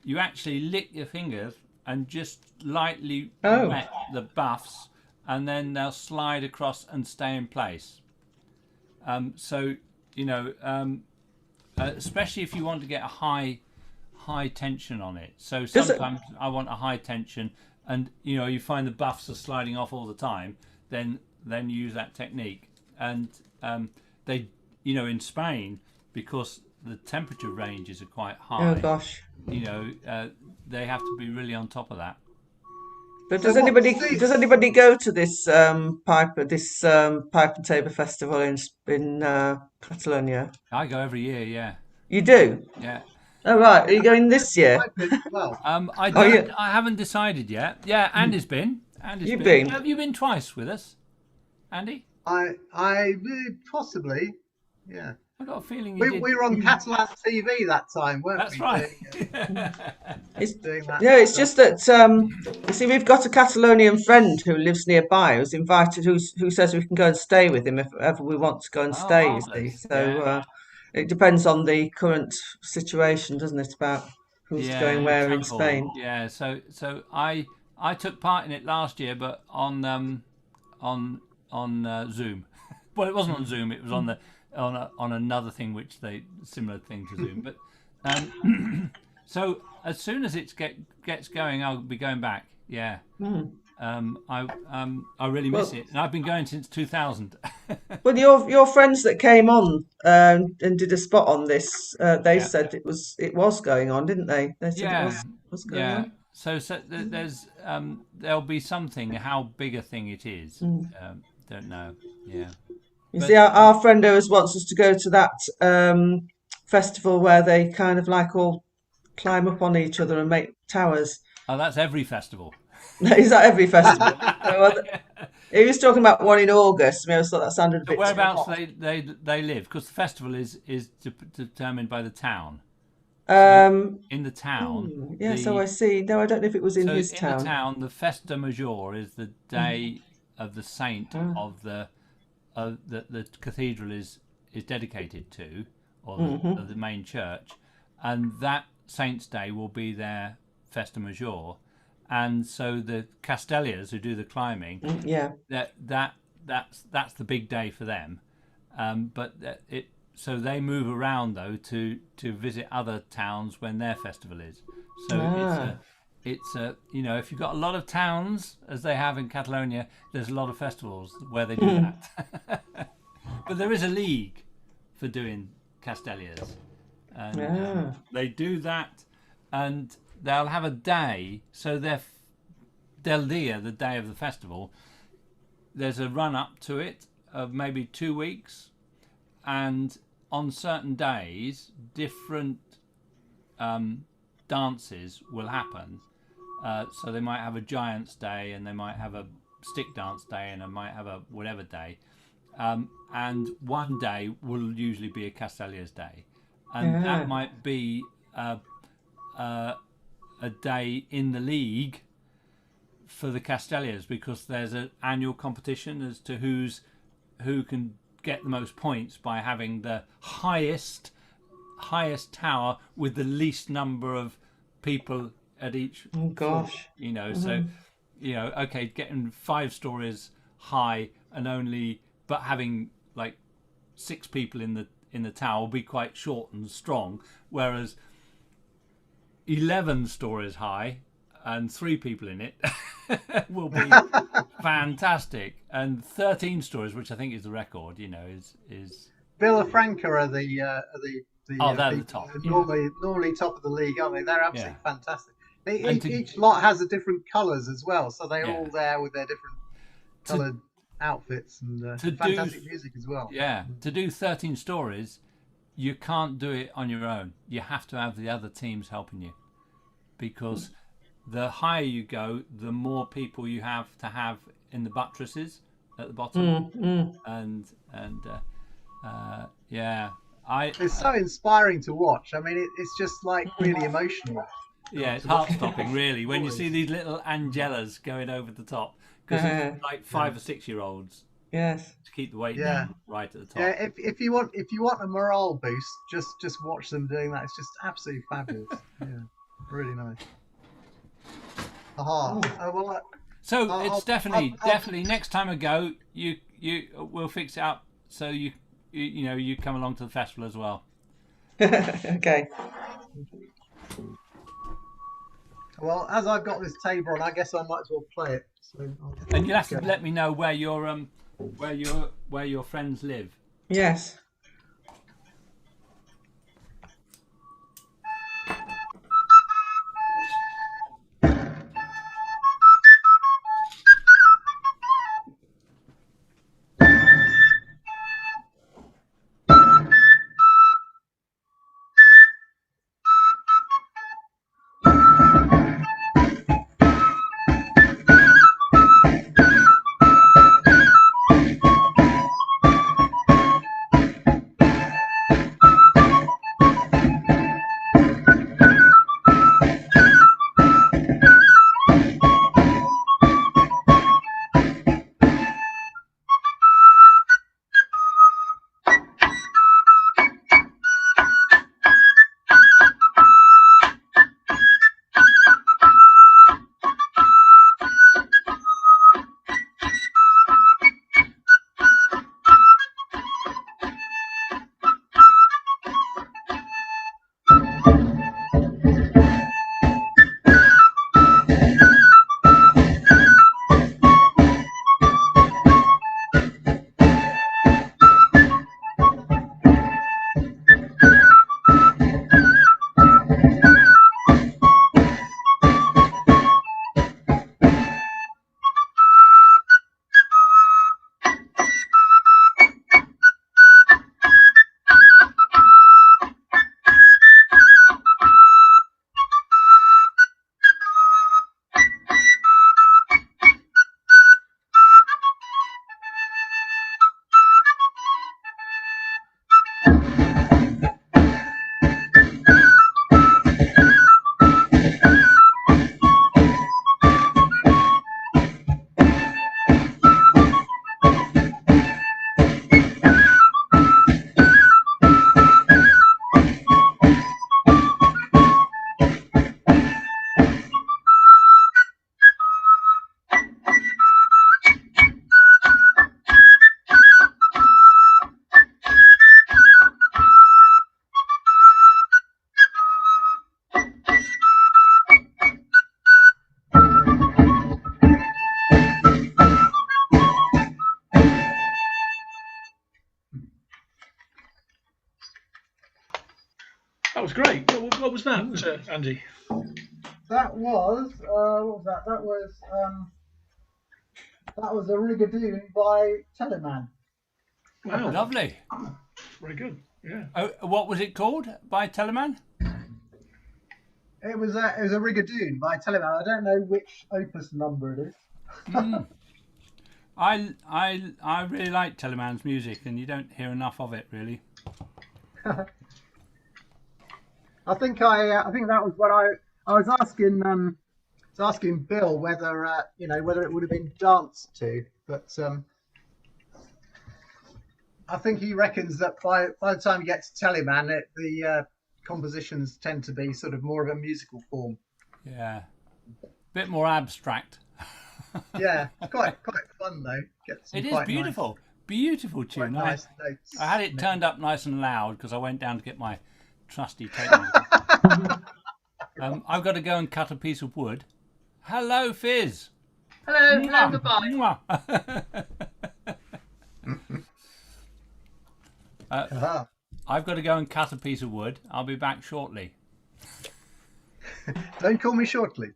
You actually lick your fingers and just lightly wet the buffs, and then they'll slide across and stay in place. So, you know, especially if you want to get a high tension on it. So sometimes I want a high tension, and you know, you find the buffs are sliding off all the time. Then use that technique. And they, you know, in Spain, because the temperature ranges are quite high.
Oh gosh.
You know, they have to be really on top of that.
But does anybody go to this pipe and tabor festival in Catalonia?
I go every year. Yeah.
You do?
Yeah.
Oh right. Are you going this year?
Well,
I don't. I haven't decided yet. Yeah, Andy's been.
You've been.
Have you been twice with us, Andy?
I possibly, yeah.
I got a feeling
we were on Catalan TV that time, weren't
That's
we?
right.
Doing that.
Yeah, it's just that you see, we've got a Catalonian friend who lives nearby who's invited, who says we can go and stay with him if ever we want to go and stay. You see, so it depends on the current situation, doesn't it, about who's going where in Spain?
Yeah, so I took part in it last year, but on Zoom. Well, it wasn't on Zoom; it was on another thing, which similar thing to Zoom. But so as soon as it gets going, I'll be going back. Yeah. I really miss it, and I've been going since 2000.
Well, your friends that came on and did a spot on this, they said it was going on, didn't they? They said it was going on.
So there's there'll be something. How big a thing it is, don't know. Yeah.
You see, our friend always wants us to go to that festival where they kind of like all climb up on each other and make towers.
Oh, that's every festival.
Is that every festival? He was talking about one in August. I mean, I thought that sounded a bit.
Whereabouts they live? Because the festival is determined by the town. In the town.
So I see. No, I don't know if it was in his town.
In the town, the Festa Major is the day of the saint of the cathedral is dedicated to, or the main church, and that saint's day will be their Festa Major. And so the Castellers who do the climbing, that's the big day for them. So they move around though to visit other towns when their festival is. So it's you know, if you've got a lot of towns as they have in Catalonia, there's a lot of festivals where they do that. But there is a league for doing Castellers, and they do that, and they'll have a day. So Del Dia, the day of the festival, there's a run up to it of maybe 2 weeks, and on certain days, different dances will happen. So they might have a Giants Day, and they might have a stick dance day, and they might have a whatever day. And one day will usually be a Castellers Day, and that might be a day in the league for the Castellers, because there's an annual competition as to who can get the most points by having the highest tower with the least number of people at each.
Oh gosh.
You know, so you know, okay, getting 5 stories high but having like 6 people in the tower will be quite short and strong, whereas 11 stories high and 3 people in it will be fantastic. And 13 stories, which I think is the record, you know, is
Villafranca are the
they're the top.
Normally top of the league, aren't they? They're absolutely fantastic. Each lot has a different colours as well, so they're all there with their different coloured outfits and fantastic music as well.
Yeah, to do 13 stories, you can't do it on your own. You have to have the other teams helping you, because the higher you go, the more people you have to have in the buttresses at the bottom, and
It's so inspiring to watch. I mean, it's just like really emotional.
Yeah, it's heart-stopping, really, when you see these little Angellas going over the top, because it's like 5 or 6 year olds.
Yes.
To keep the weight down right at the top.
Yeah, if you want a morale boost, just watch them doing that. It's just absolutely fabulous. Yeah, really nice. Aha. Oh well.
So it's definitely next time I go, you we'll fix it up so you come along to the festival as well.
Okay.
Well, as I've got this Tabor on, I guess I might as well play it. So
and you'll have to let me know where your friends live.
Yes.
That was great. What was that, Andy?
That was what was that? That was a Rigadoon by Telemann.
Wow,
lovely.
Very good. Yeah.
What was it called by Telemann?
It was a Rigadoon by Telemann. I don't know which opus number it is.
I really like Telemann's music, and you don't hear enough of it, really.
I think that was what I was asking Bill whether whether it would have been danced to, but I think he reckons that by the time you get to Telemann, the compositions tend to be sort of more of a musical form.
Yeah, bit more abstract.
Yeah, quite fun though.
It is beautiful, beautiful tune.
Nice notes.
I had it turned up nice and loud because I went down to get my trusty tape. I've got to go and cut a piece of wood. Hello, Fizz.
Hello, goodbye.
I've got to go and cut a piece of wood. I'll be back shortly.
Don't call me shortly.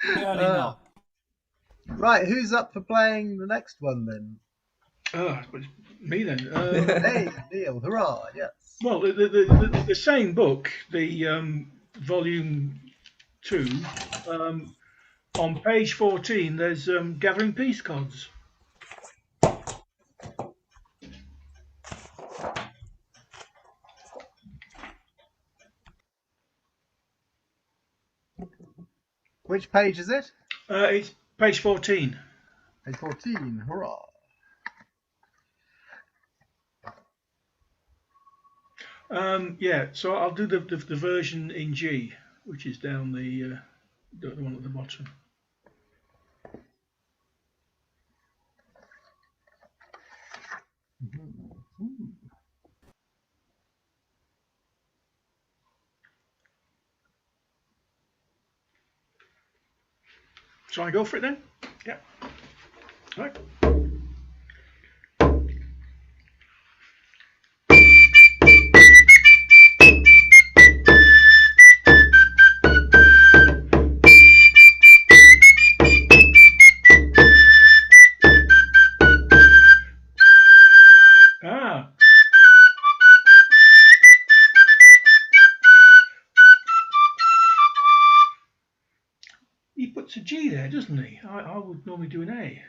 Clearly not.
Right, who's up for playing the next one then?
Me then.
Hey, Neil, hurrah, yes.
Well, the same book, the volume 2, on page 14, there's Gathering Peace Cards.
Which page is it?
It's page 14.
Page 14. Hurrah!
Yeah, so I'll do the version in G, which is down the one at the bottom. Shall I go for it then? Yeah. Right. Ah. He puts a G there, doesn't he? I would normally do an A.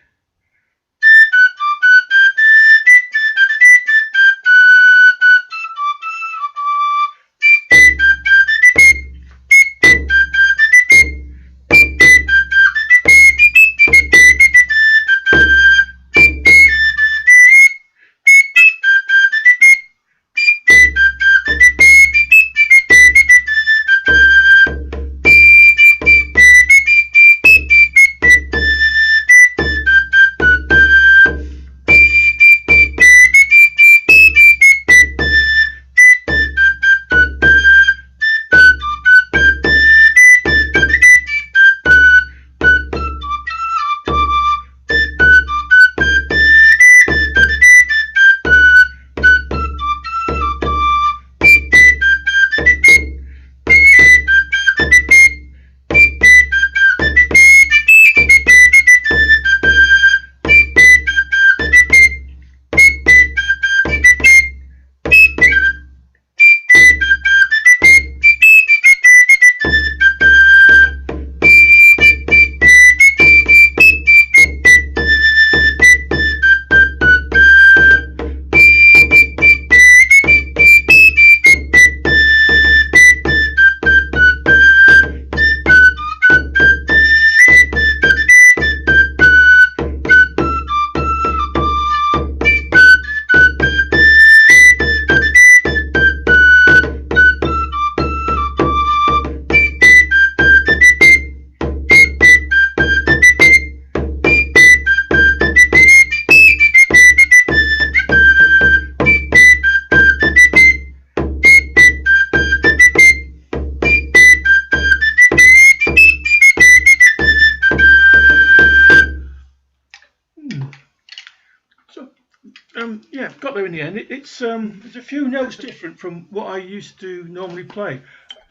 Yeah, got there in the end. It's there's a few notes different from what I used to normally play,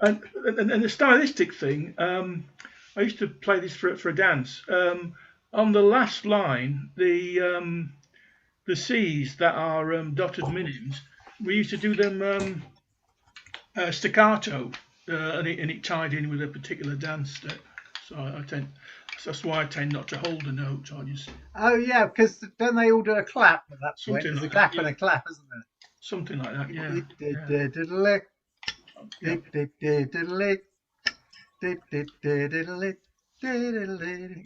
and the stylistic thing. I used to play this for a dance. On the last line, the C's that are dotted minims, we used to do them staccato, and it tied in with a particular dance step. So that's why I tend not to hold a note. I just.
Oh yeah, because don't they all do a clap at that point? There's
Something
a
like
clap
that,
and a clap, isn't there?
Something like that, yeah.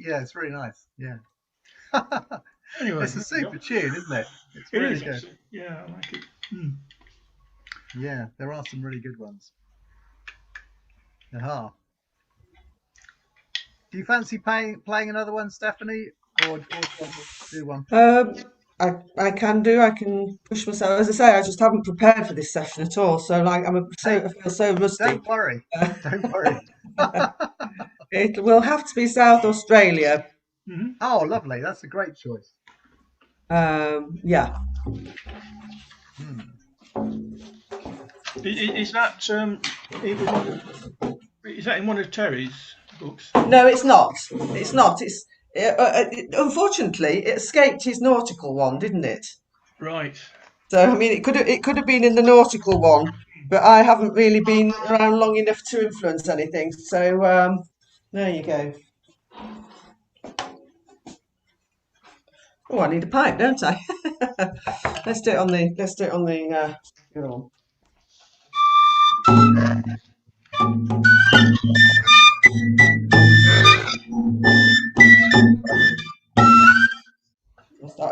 Yeah, it's really nice. Yeah.
Anyway,
It's a super tune, isn't it? It's
it
really
is
good.
actually. Yeah, I like it.
Yeah, there are some really good ones. Aha. Do you fancy playing another one, Stephanie, or do you want to do one?
I can do. I can push myself. As I say, I just haven't prepared for this session at all. So like I feel so rusty.
Don't worry. Don't worry.
It will have to be South Australia.
Oh, lovely. That's a great choice.
Yeah.
Is that in one of Terry's books?
No, it's not. It's not. Unfortunately, it escaped his nautical one, didn't it?
Right.
So I mean, it could have been in the nautical one, but I haven't really been around long enough to influence anything. So there you go. Oh, I need a pipe, don't I? Let's do it on the. Go on.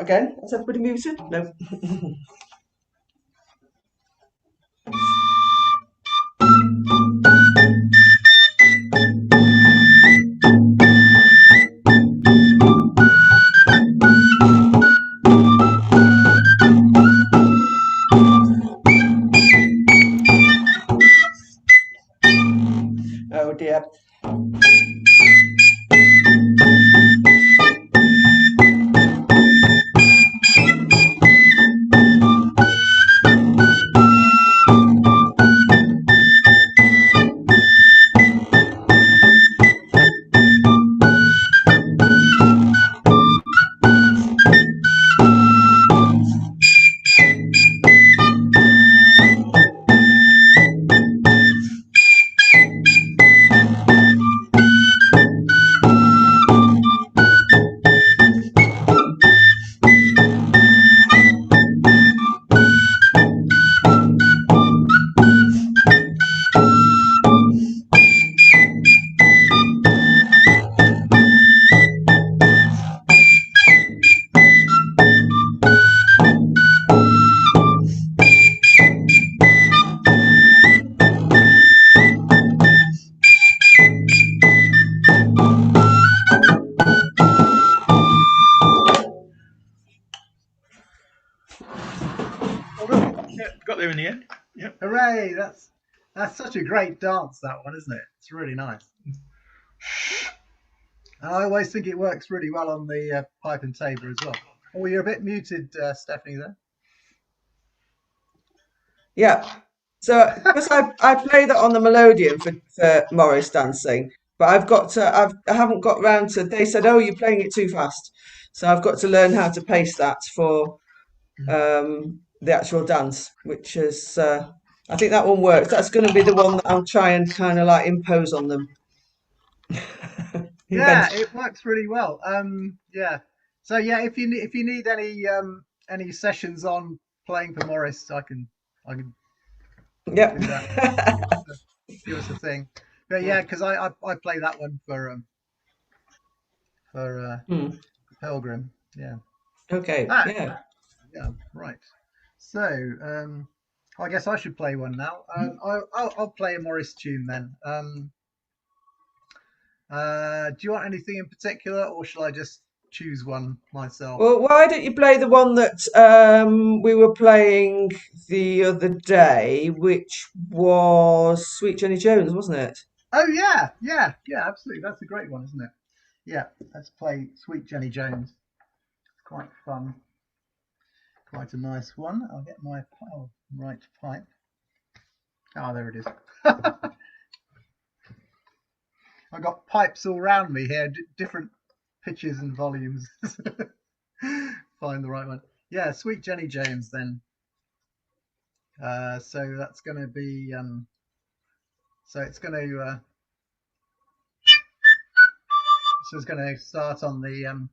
start again. Has everybody muted? No. Oh dear.
Yeah, got there in the end. Yep.
Hooray! That's such a great dance, that one, isn't it? It's really nice. And I always think it works really well on the pipe and tabor as well. Oh, you're a bit muted, Stephanie, there.
Yeah. So because I play that on the melodeon for Morris dancing, but I haven't got round to. They said, "Oh, you're playing it too fast," so I've got to learn how to pace that for the actual dance, which is I think that one works. That's going to be the one that I'll try and kind of like impose on them.
Yeah, it works really well. Yeah. So yeah, if you need any sessions on playing for Morris, I can
Yep.
do that. Give us a thing. But yeah, because I play that one for Pilgrim. Yeah.
Okay. Yeah.
Yeah. Right. So I guess I should play one now. I'll play a Morris tune then. Do you want anything in particular, or shall I just choose one myself?
Well, why don't you play the one that we were playing the other day, which was Sweet Jenny Jones, wasn't it?
Oh yeah, absolutely. That's a great one, isn't it? Yeah, let's play Sweet Jenny Jones. It's quite fun. Quite a nice one. I'll get my right pipe. Ah, there it is. I've got pipes all around me here, different pitches and volumes. Find the right one. Yeah, Sweet Jenny Jones then. So that's going to be. So it's going to. So it's going to start on the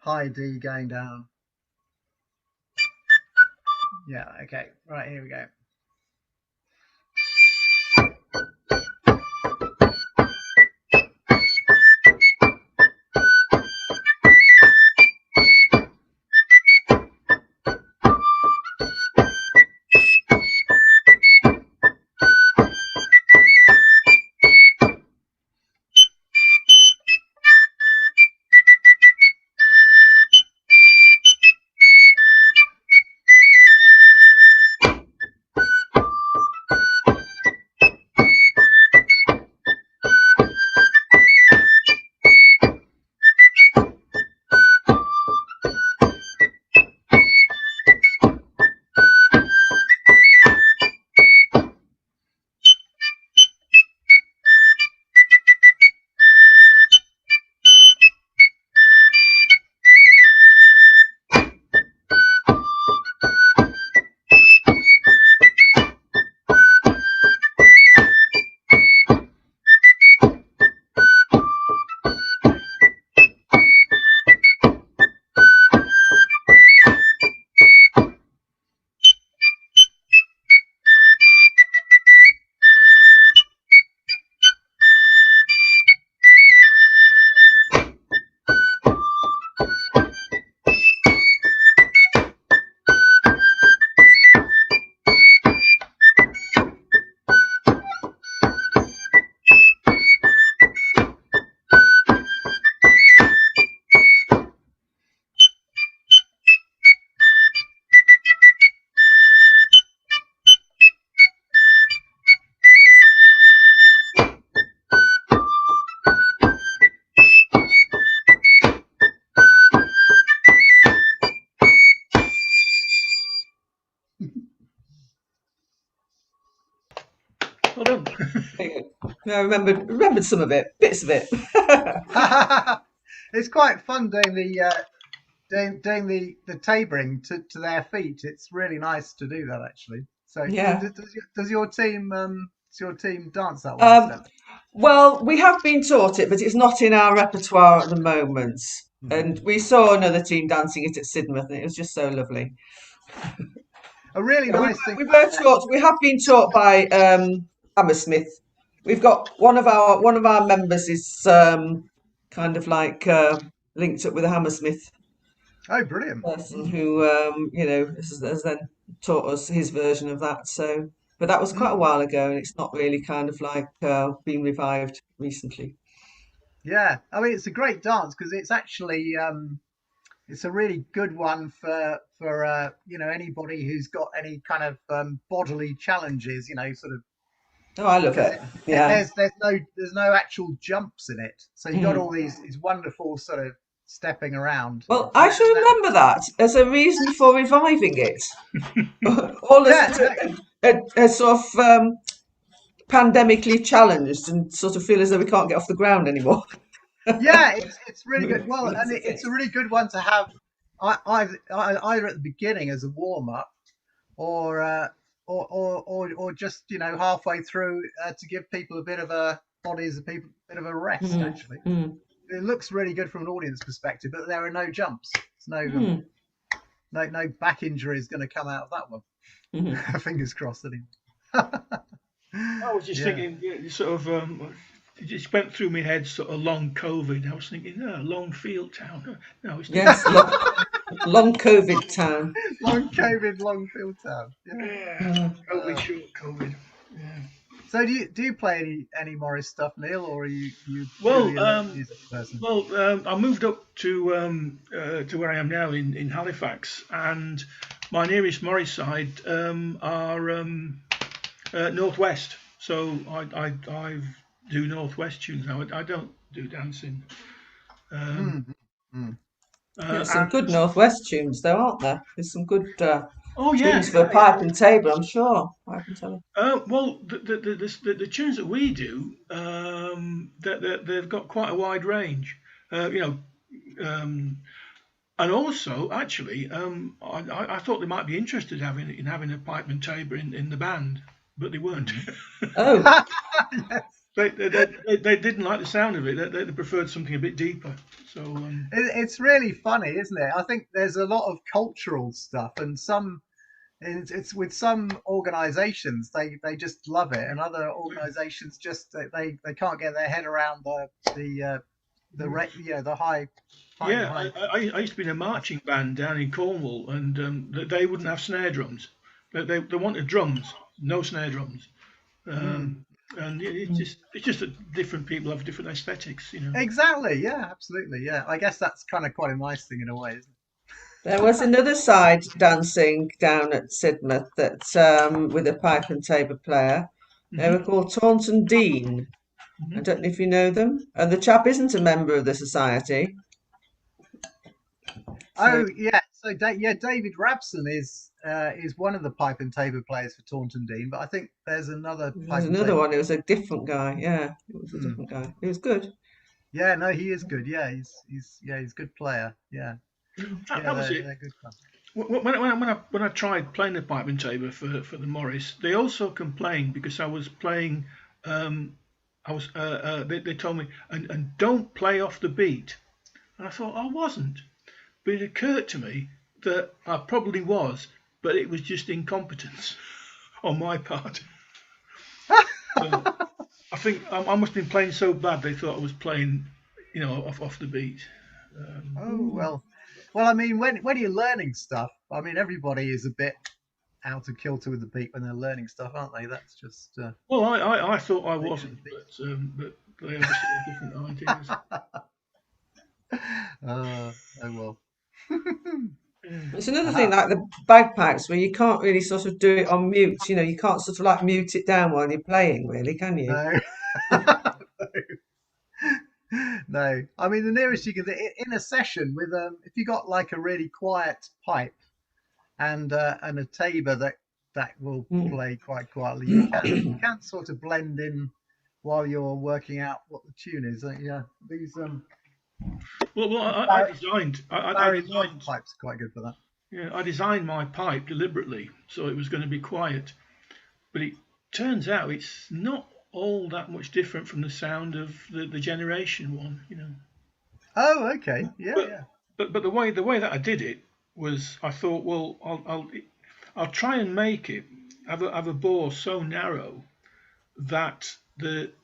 high D going down. Yeah. Okay. Right. Here we go.
I remembered some of it, bits of it.
It's quite fun doing the tabering to their feet. It's really nice to do that actually. So
Yeah.
does your team dance that one, Steph?
Well, we have been taught it, but it's not in our repertoire at the moment. And we saw another team dancing it at Sidmouth, and it was just so lovely.
A really nice thing.
We have been taught by Hammersmith. We've got one of our members is kind of like linked up with a Hammersmith
Oh, brilliant
person who has then taught us his version of that. So, but that was quite a while ago, and it's not really kind of like been revived recently.
Yeah, I mean it's a great dance because it's actually it's a really good one for anybody who's got any kind of bodily challenges, sort of.
Oh, I love it. Yeah.
There's no actual jumps in it, so you got all these wonderful sort of stepping around.
Well, I should remember that as a reason for reviving it. All as sort of pandemically challenged and sort of feel as though we can't get off the ground anymore.
Yeah, it's really good. Well, and it's a really good one to have either at the beginning as a warm up, or just halfway through to give people a bit of a rest. Actually, it looks really good from an audience perspective, but there are no jumps. There's no back injury is going to come out of that one. Fingers crossed, anyway.
I was just thinking, sort of. It just went through my head, sort of long COVID. I was thinking, long field town. No, it's
long COVID town.
Long COVID, long field town.
Yeah. COVID, short COVID. Yeah.
So do you play any Morris stuff, Neil, or are you
well?
A music person?
Well, I moved up to where I am now in Halifax, and my nearest Morris side are Northwest. So I've do Northwest tunes now. I don't do dancing.
There's some good Northwest tunes, though, aren't there? There's some good tunes for
yeah,
pipe and table, I'm sure. I can tell you.
Well, the tunes that we do, they've got quite a wide range. And also, actually, I thought they might be interested in having a pipe and tabor in the band, but they weren't.
Oh.
Yes.
They didn't like the sound of it. They preferred something a bit deeper. So
it's really funny, isn't it? I think there's a lot of cultural stuff, and it's with some organisations they just love it, and other organisations just they can't get their head around the high.
Yeah, I used to be in a marching band down in Cornwall, and they wouldn't have snare drums. They wanted drums, no snare drums. And it's just that different people have different aesthetics,
Exactly. Yeah. Absolutely. Yeah. I guess that's kind of quite a nice thing in a way, isn't it?
There was another side dancing down at Sidmouth that with a pipe and tabor player. They were called Taunton Dean. I don't know if you know them. And the chap isn't a member of the society.
So David Rabson is one of the pipe and tabor players for Taunton Dean, but I think there's another.
There's another one. It was a different guy. Yeah, it was a different guy. He was good.
Yeah, no, he is good. Yeah, he's a good player. Yeah,
that was it.
Good fun.
When I tried playing the pipe and tabor for the Morris, they also complained because I was playing. They told me and don't play off the beat, and I thought I wasn't. But it occurred to me that I probably was, but it was just incompetence on my part. I think I must have been playing so bad they thought I was playing, off the beat.
Well, I mean, when you're learning stuff, I mean, everybody is a bit out of kilter with the beat when they're learning stuff, aren't they? That's just.
Well, I thought I wasn't, but they obviously have different ideas.
Oh well.
It's another thing like the bagpipes where you can't really sort of do it on mute. You can't sort of like mute it down while you're playing, really, can you?
No. No. I mean, the nearest you can in a session with if you got like a really quiet pipe and a tabor that will play quite quietly, you can sort of blend in while you're working out what the tune is. Yeah, these
Well, I designed.
Barry Lloyd pipes are quite good for that.
Yeah, I designed my pipe deliberately so it was going to be quiet, but it turns out it's not all that much different from the sound of the Generation one, you know.
Oh, okay, yeah,
yeah. But the way that I did it was, I thought, well, I'll try and make it have a bore so narrow that the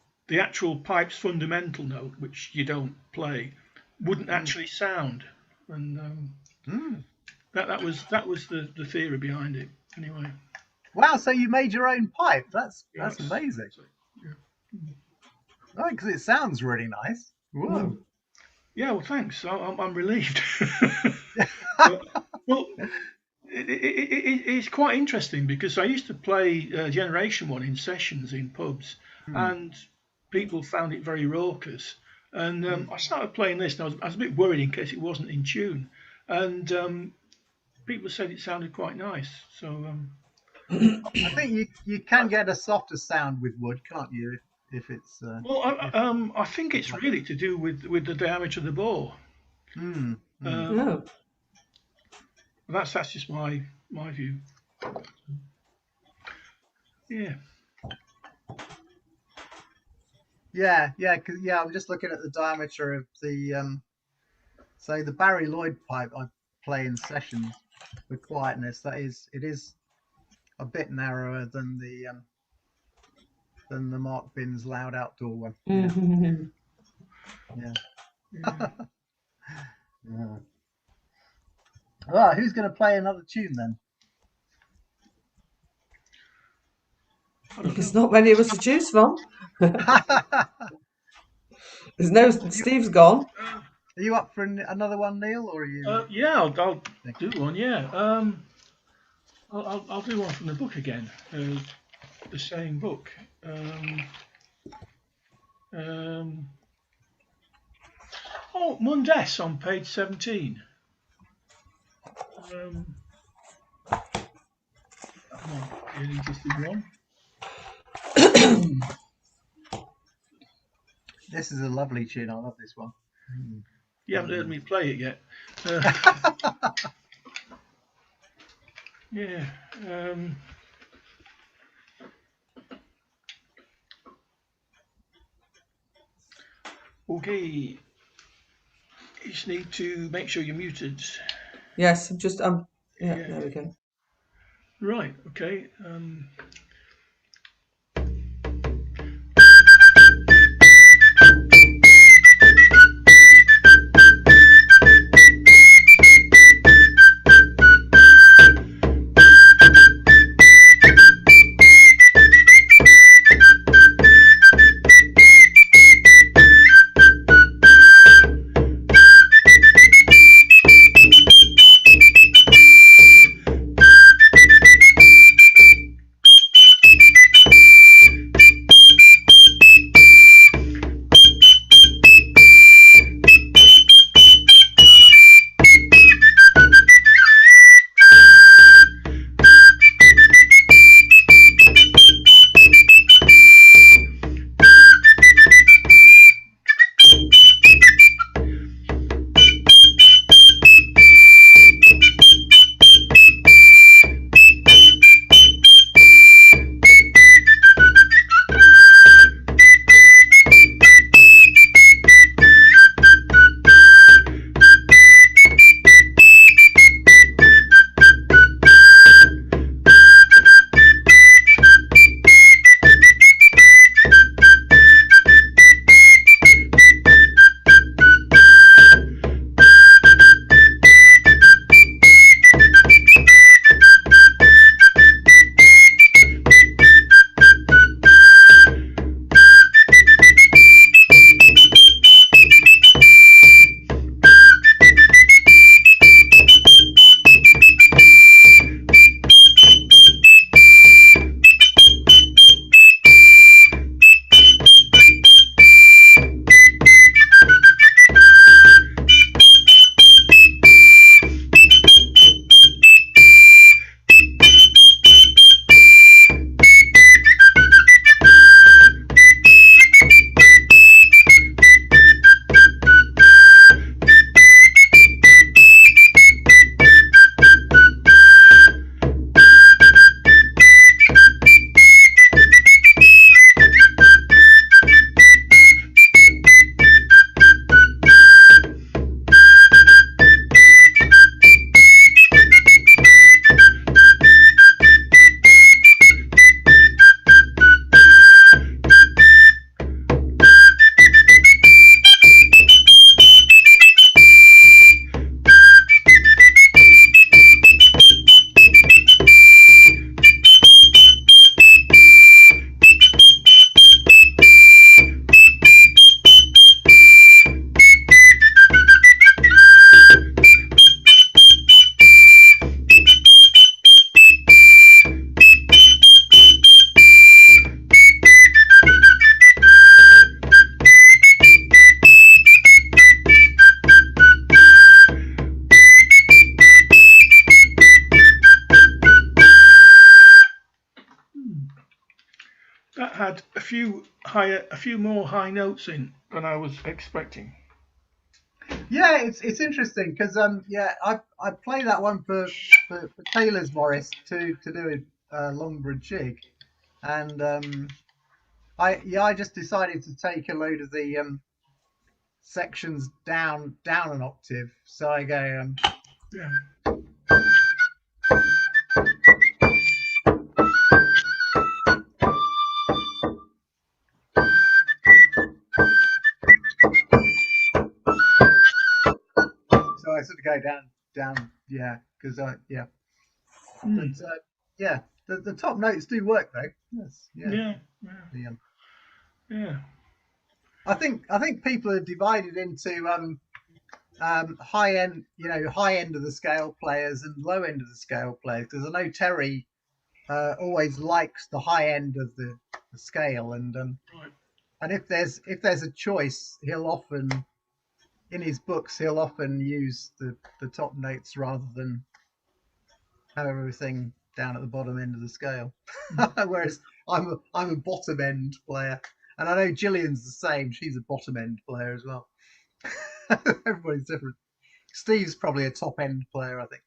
actual pipe's fundamental note, which you don't play, wouldn't actually sound, and that was the theory behind it. Anyway.
Wow! So you made your own pipe? That's amazing. Oh, because it sounds really nice. Whoa.
Yeah, well, thanks. I'm relieved. Well, it's quite interesting because I used to play Generation 1 in sessions in pubs, and people found it very raucous. And I started playing this, and I was a bit worried in case it wasn't in tune. And people said it sounded quite nice. So
I think you can get a softer sound with wood, can't you? If it's
well, I think it's really to do with the diameter of the bore. That's just my view. Yeah.
Because I'm just looking at the diameter of the so the Barry Lloyd pipe I play in sessions with quietness. It is a bit narrower than the Mark Bin's loud outdoor one. Yeah. Yeah. Well, who's going to play another tune then?
There's not many of us to choose from. There's no. Steve's gone.
Are you up for another one, Neil, or are you?
Yeah, I'll do one. Yeah, I'll do one from the book again. The same book. Mundess on page 17. Really just did one.
This is a lovely tune. I love this one.
You haven't heard me play it yet. Yeah. Okay. You just need to make sure you're muted.
Yes, yeah, there we go.
Right, okay. a few more high notes in than I was expecting.
Yeah, it's interesting because I play that one for Taylor's Morris to do with Longborough jig, and I just decided to take a load of the sections down an octave. So I go
Yeah.
so I sort of go down, yeah, because yeah. But yeah, the top notes do work though. Yes, yeah.
Yeah.
I think people are divided into high end, high end of the scale players and low end of the scale players. Because I know Terry always likes the high end of the scale, and if there's a choice, he'll often in his books use the top notes rather than have everything down at the bottom end of the scale. Whereas I'm a bottom end player, and I know Gillian's the same. She's a bottom end player as well. Everybody's different. Steve's probably a top end player, I think.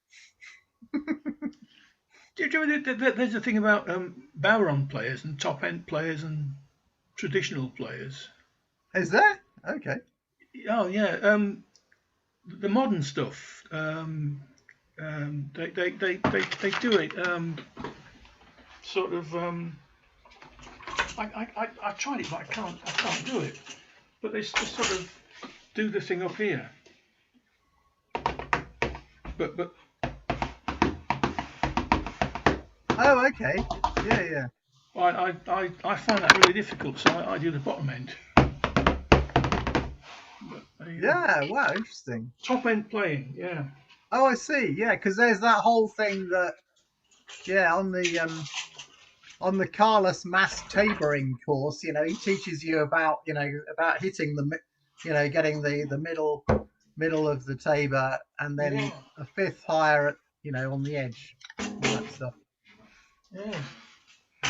There's a thing about Bowron players and top end players and traditional players.
Is there? Okay.
Oh yeah. The modern stuff. They do it. Sort of. I tried it, but I can't do it. But they sort of do the thing up here. But.
Oh, okay. Yeah.
I find that really difficult, so I do the bottom end.
Yeah. Wow. Interesting.
Top end playing. Yeah.
Oh, I see. Yeah, because there's that whole thing that, on the Carlos Mass taboring course, he teaches you about hitting getting the middle of the tabor, and then a fifth higher on the edge, all that stuff.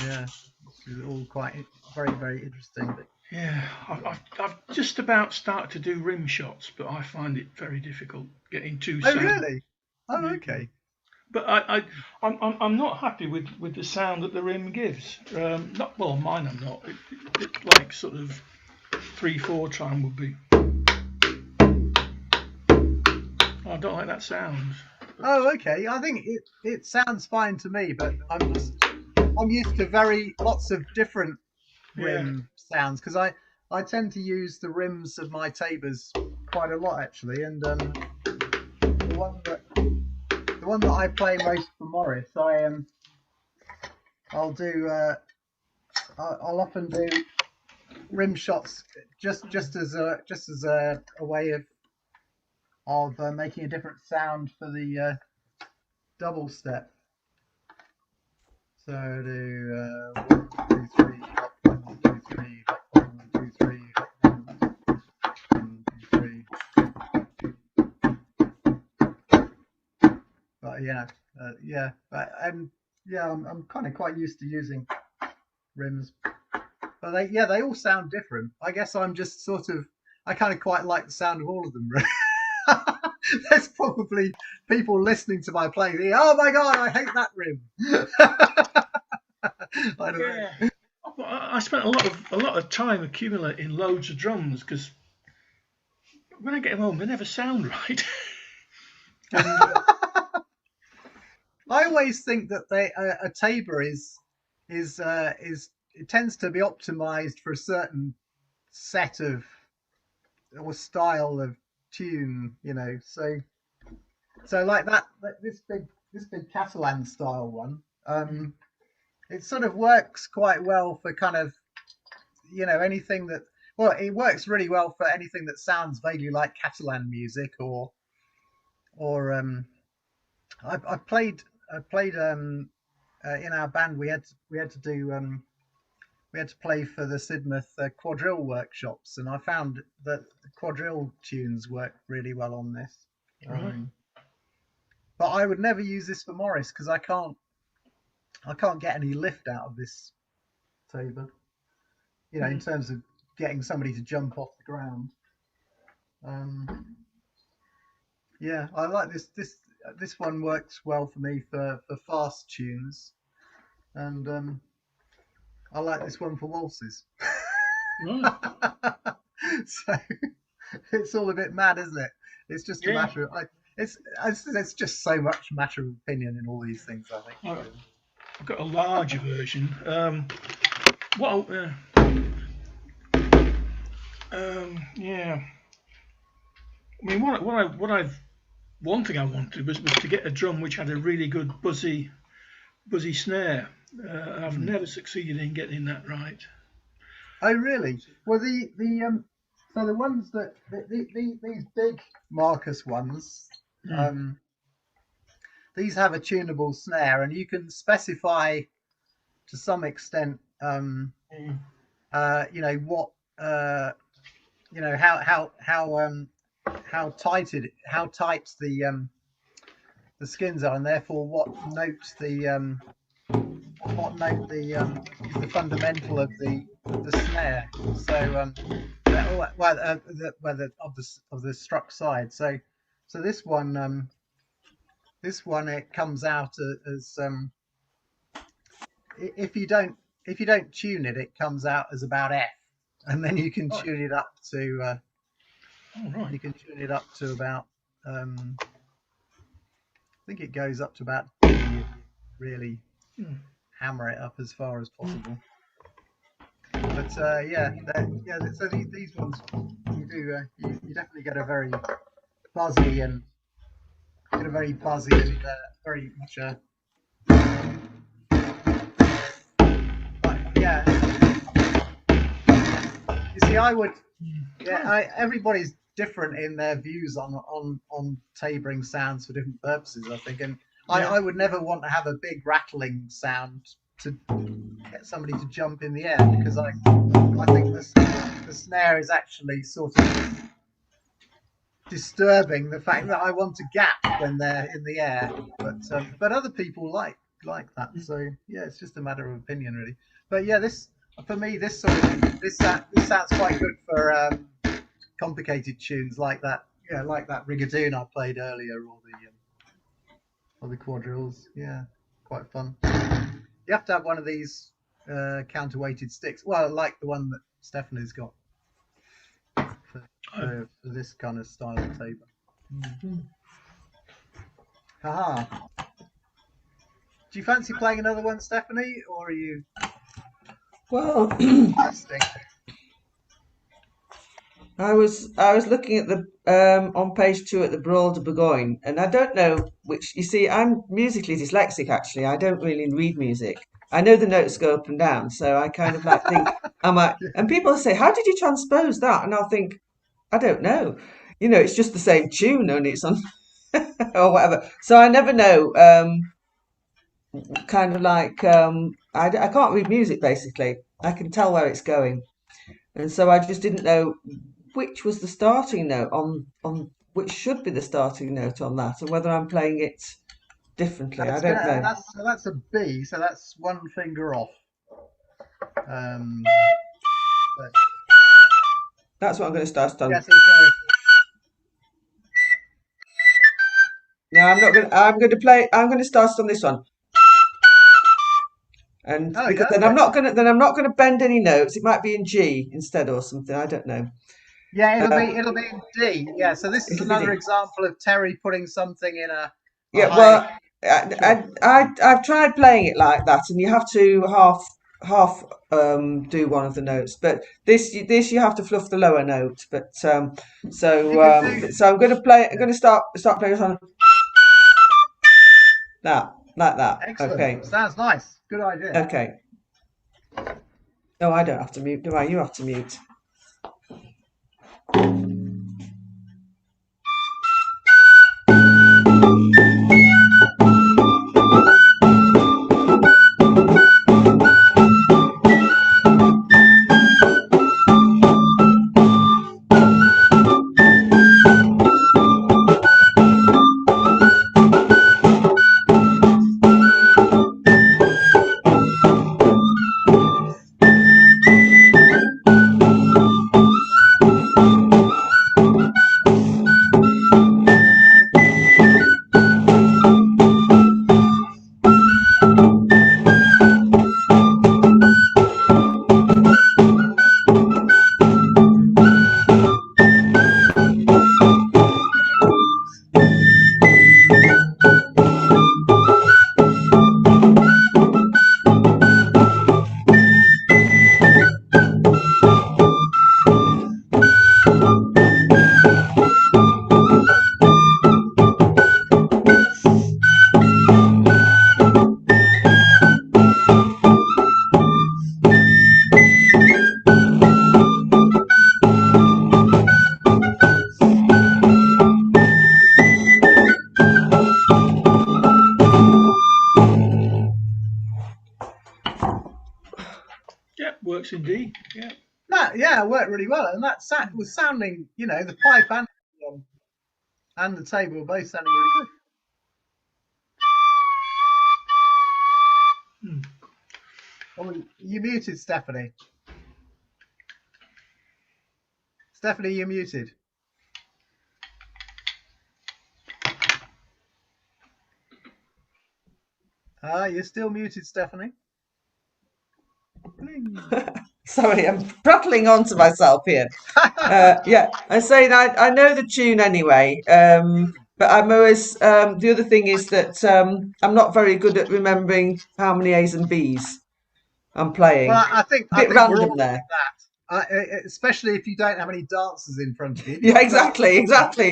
Yeah, it's all quite very, very interesting.
Yeah, I've just about started to do rim shots, but I find it very difficult getting too.
Oh, really? Oh, okay.
But I'm not happy with the sound that the rim gives. Mine I'm not. It like sort of 3/4 time would be. I don't like that sound.
Oh, okay. I think it sounds fine to me, but I'm used to lots of different rim sounds, because I tend to use the rims of my tabors quite a lot actually, and the one that I play most for Morris, I'll often do rim shots just as a way of making a different sound for the double step. So I do 1, 2, 3, 1, 2, 3, 1, 2, 3, 1, 2, 3. But I'm kind of quite used to using rims. But they all sound different. I guess I'm just I kind of quite like the sound of all of them. There's probably people listening to my playing thinking, "Oh my god, I hate that rim." I don't know.
I spent a lot of time accumulating loads of drums, because when I get them home, they never sound right.
I always think that a tabor is it tends to be optimized for a certain set of or style of tune, so like this big Catalan style one, it sort of works quite well for kind of anything that, it works really well for anything that sounds vaguely like Catalan music, or I played in our band. We had to play for the Sidmouth quadrille workshops, and I found that the quadrille tunes work really well on this.
Right.
But I would never use this for Morris, because I can't get any lift out of this tabor. you know, in terms of getting somebody to jump off the ground. Yeah, I like this one works well for me for fast tunes, and I like this one for waltzes.
Right.
So it's all a bit mad, isn't it? It's just a matter of it's just so much matter of opinion in all these things, I think.
I've got a larger version. Yeah. I mean, one thing I wanted was to get a drum which had a really good buzzy snare. I've never succeeded in getting that right.
Oh, really? Well, so the ones that these big Marcus ones, these have a tunable snare, and you can specify to some extent, you know what, you know how tight the skins are, and therefore what note is the fundamental of the snare. So of the struck side. So this one it comes out as if you don't tune it, it comes out as about F, and then you can tune it up to you can tune it up to about I think it goes up to about D, really hammer it up as far as possible. But yeah, so these ones you definitely get a very buzzy and very much a yeah. You see, everybody's different in their views on taboring sounds for different purposes, I think, and I would never want to have a big rattling sound to get somebody to jump in the air, because I think the snare is actually sort of disturbing the fact that I want a gap when they're in the air, but other people like that. So yeah, it's just a matter of opinion, really. But yeah, for me this sounds quite good for complicated tunes like that. Yeah, like that rigadoon I played earlier, or the quadrilles. Yeah, quite fun. You have to have one of these counterweighted sticks. Well, like the one that Stephanie's got for this kind of style of tabor. Haha. Do you fancy playing another one, Stephanie, or are you?
Well, I was looking at the on page 2 at the Brawl de Bourgogne, and I don't know which. You see, I'm musically dyslexic. Actually, I don't really read music. I know the notes go up and down, so I kind of like think I might. And people say, "How did you transpose that?" And I'll think, I don't know. You know, it's just the same tune, only it's on or whatever. So I never know. Kind of like I can't read music basically. I can tell where it's going, and so I just didn't know which was the starting note on which should be the starting note on that, and whether I'm playing it differently. I don't know.
That's a B, so that's one finger off.
That's what I'm going to start on.
Yes,
no, I'm not going. I'm going to play. I'm going to start on this one. And because then I'm not going to bend any notes. It might be in G instead or something. I don't know.
Yeah, it'll be in D. Yeah, so this is another example of Terry putting something in a
well, I've tried playing it like that, and you have to half do one of the notes. But this you have to fluff the lower note. But so I'm going to play. I'm going to start playing on that like that.
Excellent.
Okay,
sounds nice. Good idea.
Okay. Oh, I don't have to mute, do I? You have to mute.
works indeed. Yeah.
That it worked really well, and that was sounding, the pipe and the table were both sounding really good. Oh, you muted, Stephanie. Stephanie, you're muted. You're still muted, Stephanie.
Sorry, I'm prattling on to myself here. I'm saying I know the tune anyway, but I'm always the other thing is that I'm not very good at remembering how many A's and B's I'm playing.
Well, I think
random
we're all
there.
Like that, especially if you don't have any dancers in front of you.
Yeah, exactly.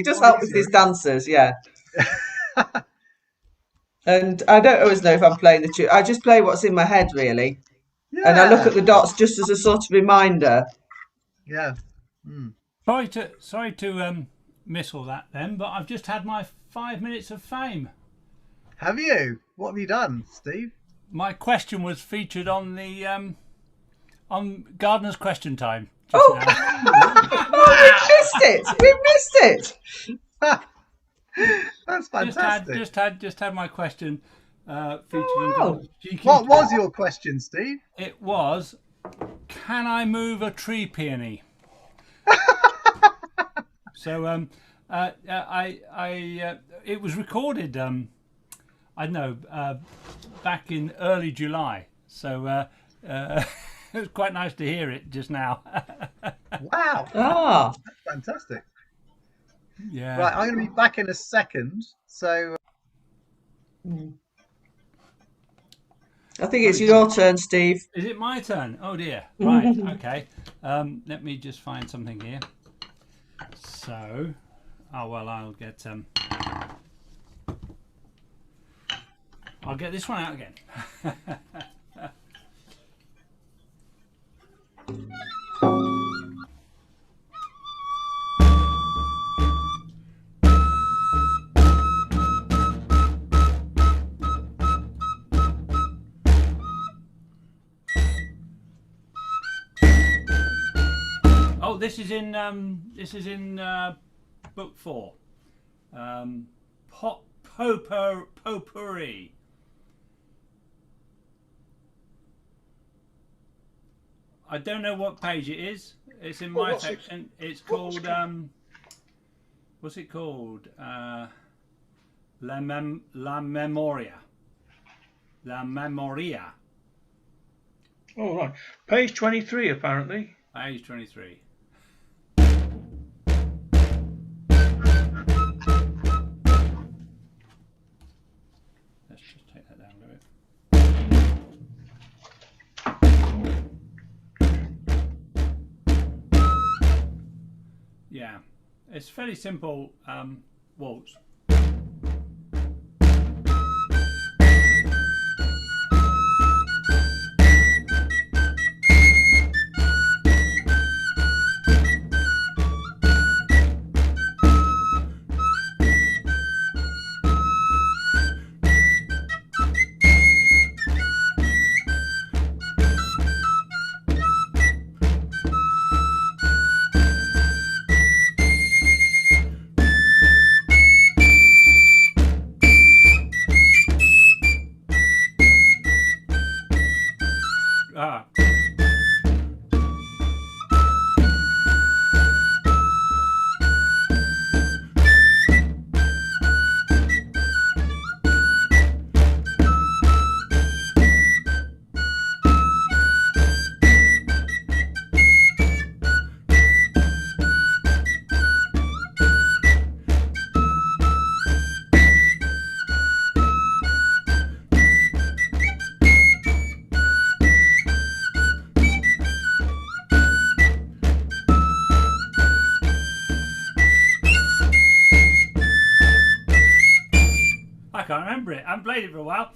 Just help with these dancers, yeah. And I don't always know if I'm playing the tune. I just play what's in my head, really. Yeah. And I look at the dots just as a sort of reminder.
Yeah.
Sorry to miss all that then, but I've just had my 5 minutes of fame.
Have you? What have you done, Steve?
My question was featured on the on Gardener's Question Time.
Oh, we missed it.
That's fantastic.
Just had my question featured.
Wow. What was your question, Steve?
It was, can I move a tree peony? So it was recorded. I don't know, back in early July. So it was quite nice to hear it just now.
Wow.
That's
fantastic.
Yeah.
Right, I'm going to be back in a second. So
I think it's your turn, Steve.
Is it my turn? Oh dear. Right. Okay. Let me just find something here. So, I'll get this one out again. Oh, this is in book 4. Potpourri. I don't know what page it is. It's in my section. It's called what's it called? La Memoria. La Memoria.
Oh right, page 23 apparently.
Page 23. Let's just take that down a bit. Yeah, it's fairly simple waltz. I can't remember it. I haven't played it for a while.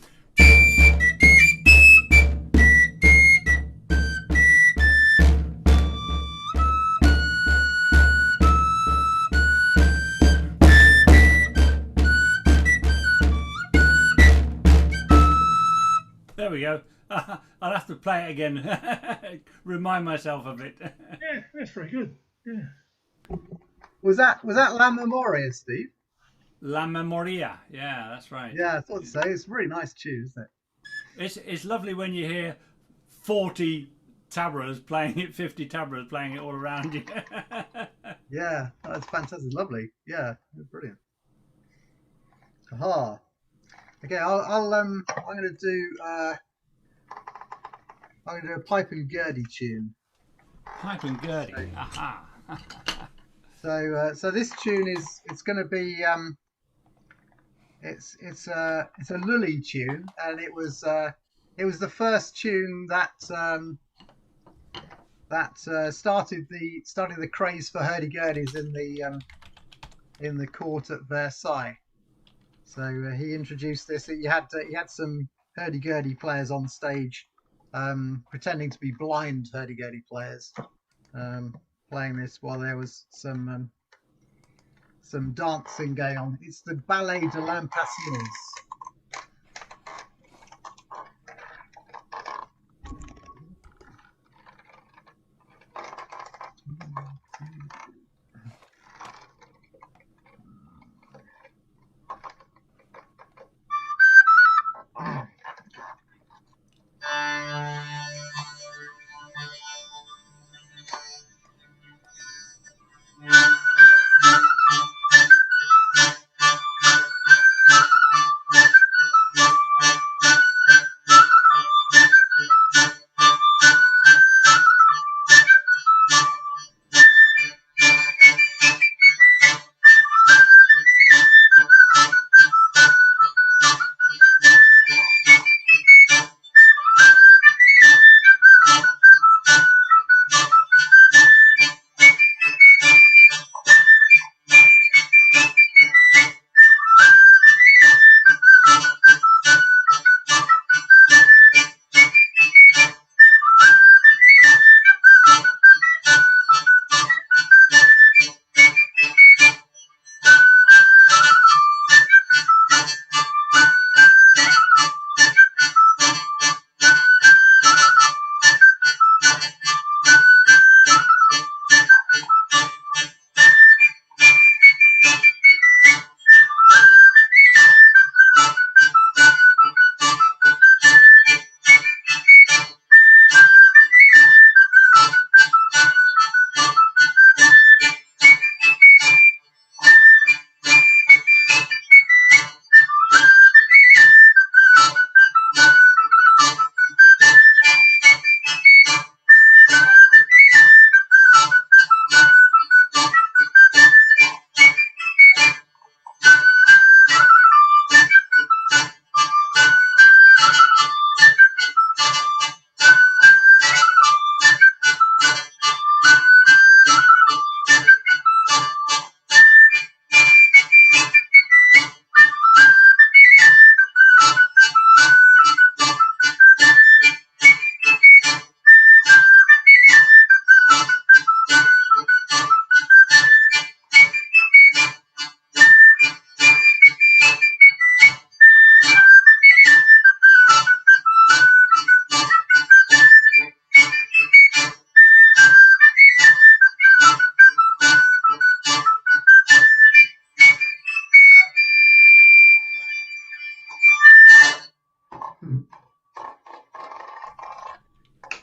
There we go. I'll have to play it again. Remind myself of it.
Yeah, that's very good. Yeah.
Was that La Memoria, Steve?
La Memoria. Yeah, that's right.
Yeah, I thought so. It's a really nice tune, isn't it?
It's lovely when you hear 40 taborers playing it, 50 taborers playing it all around you.
Yeah, that's fantastic. Lovely. Yeah, brilliant. Aha. Okay, I'm gonna do a pipe and Gurdy tune.
Pipe and Gurdy. Aha.
So this tune it's going to be it's a lully tune, and it was the first tune that started the craze for hurdy-gurdies in the court at Versailles. So he introduced this. He had some hurdy-gurdy players on stage, pretending to be blind hurdy-gurdy players, playing this while there was some dancing going on. It's the Ballet de l'Impatience.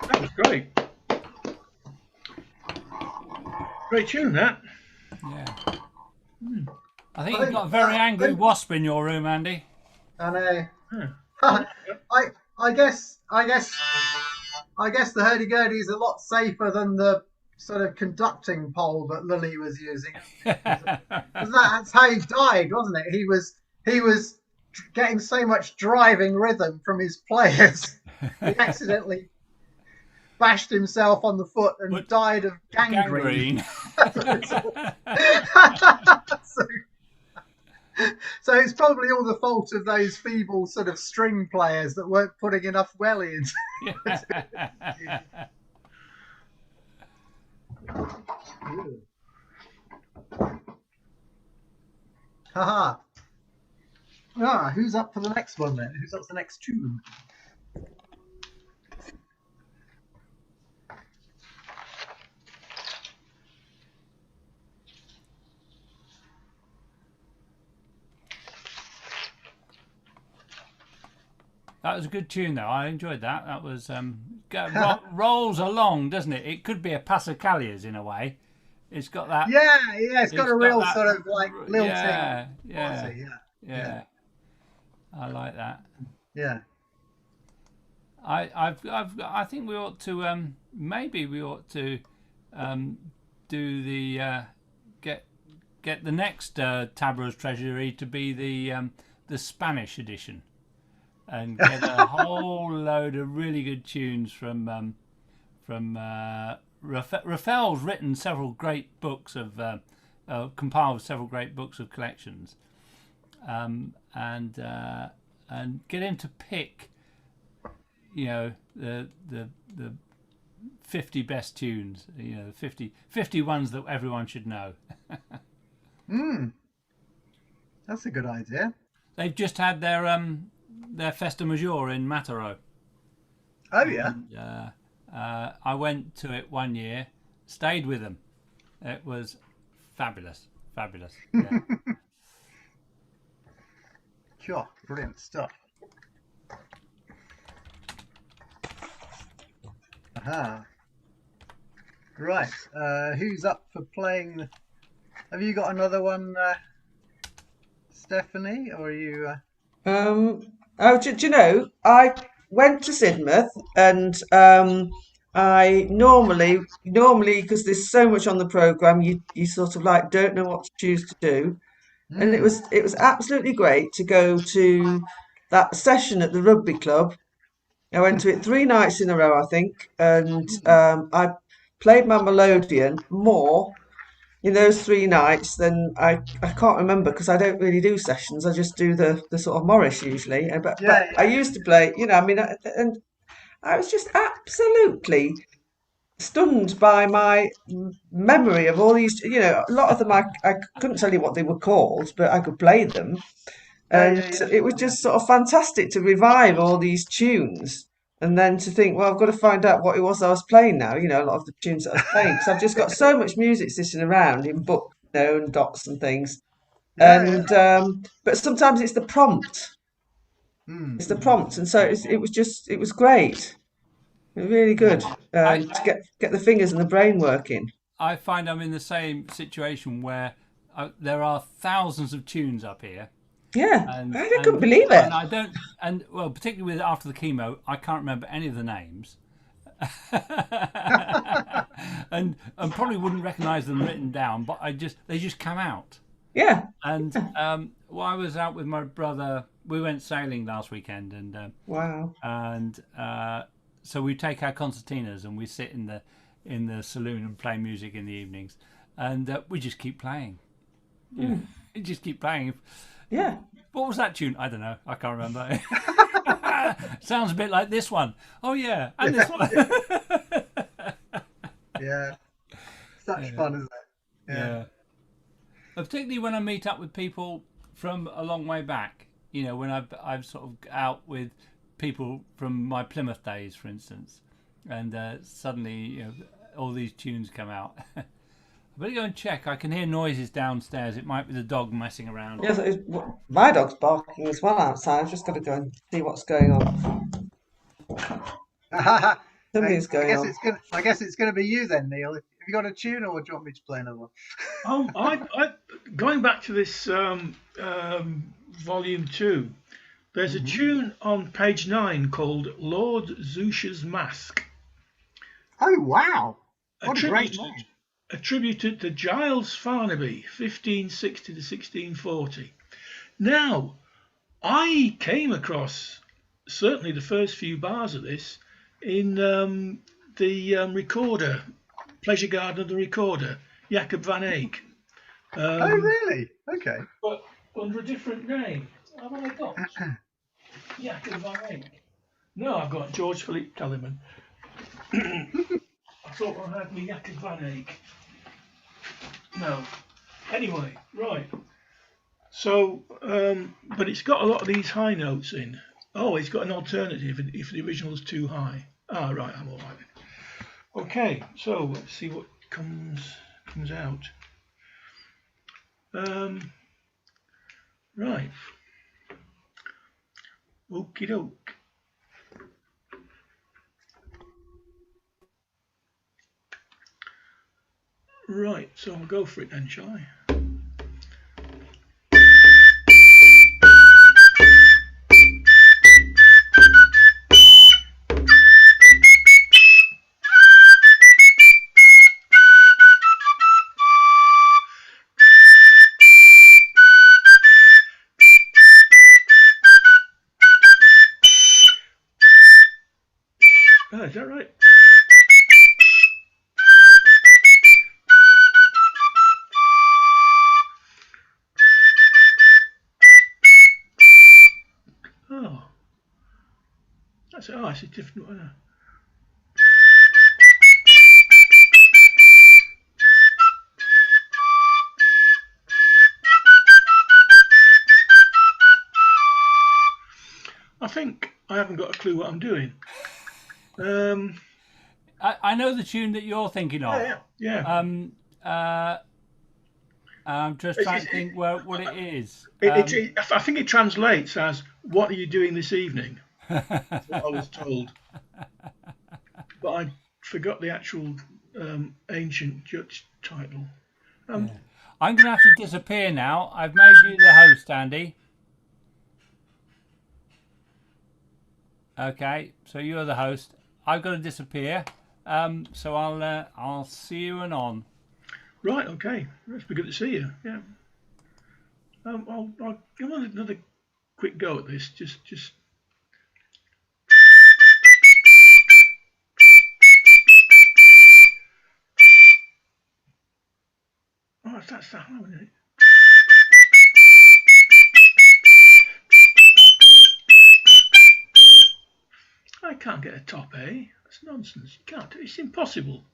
That was great. Great tune, that.
Yeah. I think you've got a very angry wasp in your room, Andy.
I know. I guess the hurdy-gurdy is a lot safer than the sort of conducting pole that Lily was using. That's how he died, wasn't it? He was getting so much driving rhythm from his players. He accidentally bashed himself on the foot and died of gangrene. So it's probably all the fault of those feeble sort of string players that weren't putting enough welly into it. Haha. Who's up for the next one then? Who's up for the next tune?
That was a good tune, though. I enjoyed that. That was rolls along, doesn't it? It could be a Passacalias in a way. It's got that.
Yeah, it's got a real
that,
sort of like lilting.
Yeah. I like that.
Yeah.
I think we ought to maybe we ought to do the get the next Taborers Treasury to be the Spanish edition, and get a whole load of really good tunes from Rafael's written several great books of compiled several great books of collections, and get him to pick, the 50 best tunes, the 50 ones that everyone should know.
That's a good idea.
They've just had their Festa Major in Mataró.
Oh yeah.
And, I went to it one year, stayed with them. It was fabulous. Yeah.
Sure, brilliant stuff. Aha. Right. Who's up for playing? Have you got another one, Stephanie, or are you?
Do you know? I went to Sidmouth, and I normally because there's so much on the programme, you sort of like don't know what to choose to do, and it was absolutely great to go to that session at the rugby club. I went to it 3 nights in a row, I think, and I played my melodeon more in those 3 nights than I can't remember, because I don't really do sessions. I just do the sort of Morris usually. But I used to play, and I was just absolutely stunned by my memory of all these. A lot of them I couldn't tell you what they were called, but I could play them. And it was just sort of fantastic to revive all these tunes, and then to think, well, I've got to find out what it was I was playing now. A lot of the tunes that I was playing, because I've just got so much music sitting around in books, and docs and things. But sometimes it's the prompt. It's the prompt, and so it was great. It was really good to get the fingers and the brain working.
I find I'm in the same situation where there are thousands of tunes up here.
Yeah, I couldn't believe it.
And particularly with After the Chemo, I can't remember any of the names, and probably wouldn't recognise them written down. But they just come out.
Yeah.
And I was out with my brother. We went sailing last weekend, and
wow.
And so we take our concertinas and we sit in the saloon and play music in the evenings, and we just keep playing. You just keep playing.
Yeah.
What was that tune? I don't know. I can't remember. Sounds a bit like this one. Oh yeah, and this one.
Yeah. Such fun, isn't it?
Yeah. Particularly when I meet up with people from a long way back. When I've sort of out with people from my Plymouth days, for instance, and suddenly all these tunes come out. I better go and check. I can hear noises downstairs. It might be the dog messing around.
Yes, my dog's barking as well outside. I've just got to go and see what's going on. Something's going on.
I guess it's going to be you then, Neil. Have you got a tune, or do you want me to play another one?
I going back to this volume 2. There's a tune on page 9 called Lord Zusha's Mask.
Oh wow! What a great name.
Attributed to Giles Farnaby, 1560 to 1640. Now, I came across certainly the first few bars of this in the recorder, Pleasure Garden of the Recorder, Jacob van Eyck.
Oh, really? Okay.
But under a different name. Have I got Jacob van Eyck? No, I've got George Philippe Telemann. I thought I had me Jacob van Eyck. No. Anyway, right. So, but it's got a lot of these high notes in. Oh, it's got an alternative if the original is too high. Ah, right, I'm all right. Okay, so let's see what comes out. Right. Okie doke. Right, so I'll go for it then, shall I? Oh, is that right? Oh, that's a different one. I think I haven't got a clue what I'm doing.
I know the tune that you're thinking of.
Yeah.
I'm just trying to think what it is.
I think it translates as "What are you doing this evening?" That's what I was told, but I forgot the actual ancient judge title.
I'm going to have to disappear now. I've made you the host, Andy. Okay, so you're the host. I've got to disappear. So I'll see you anon.
Right. Okay. It's been good to see you. Yeah. I'll give another quick go at this. Just. Oh, that's that one, isn't it? I can't get a top A. That's nonsense. You can't. It's impossible.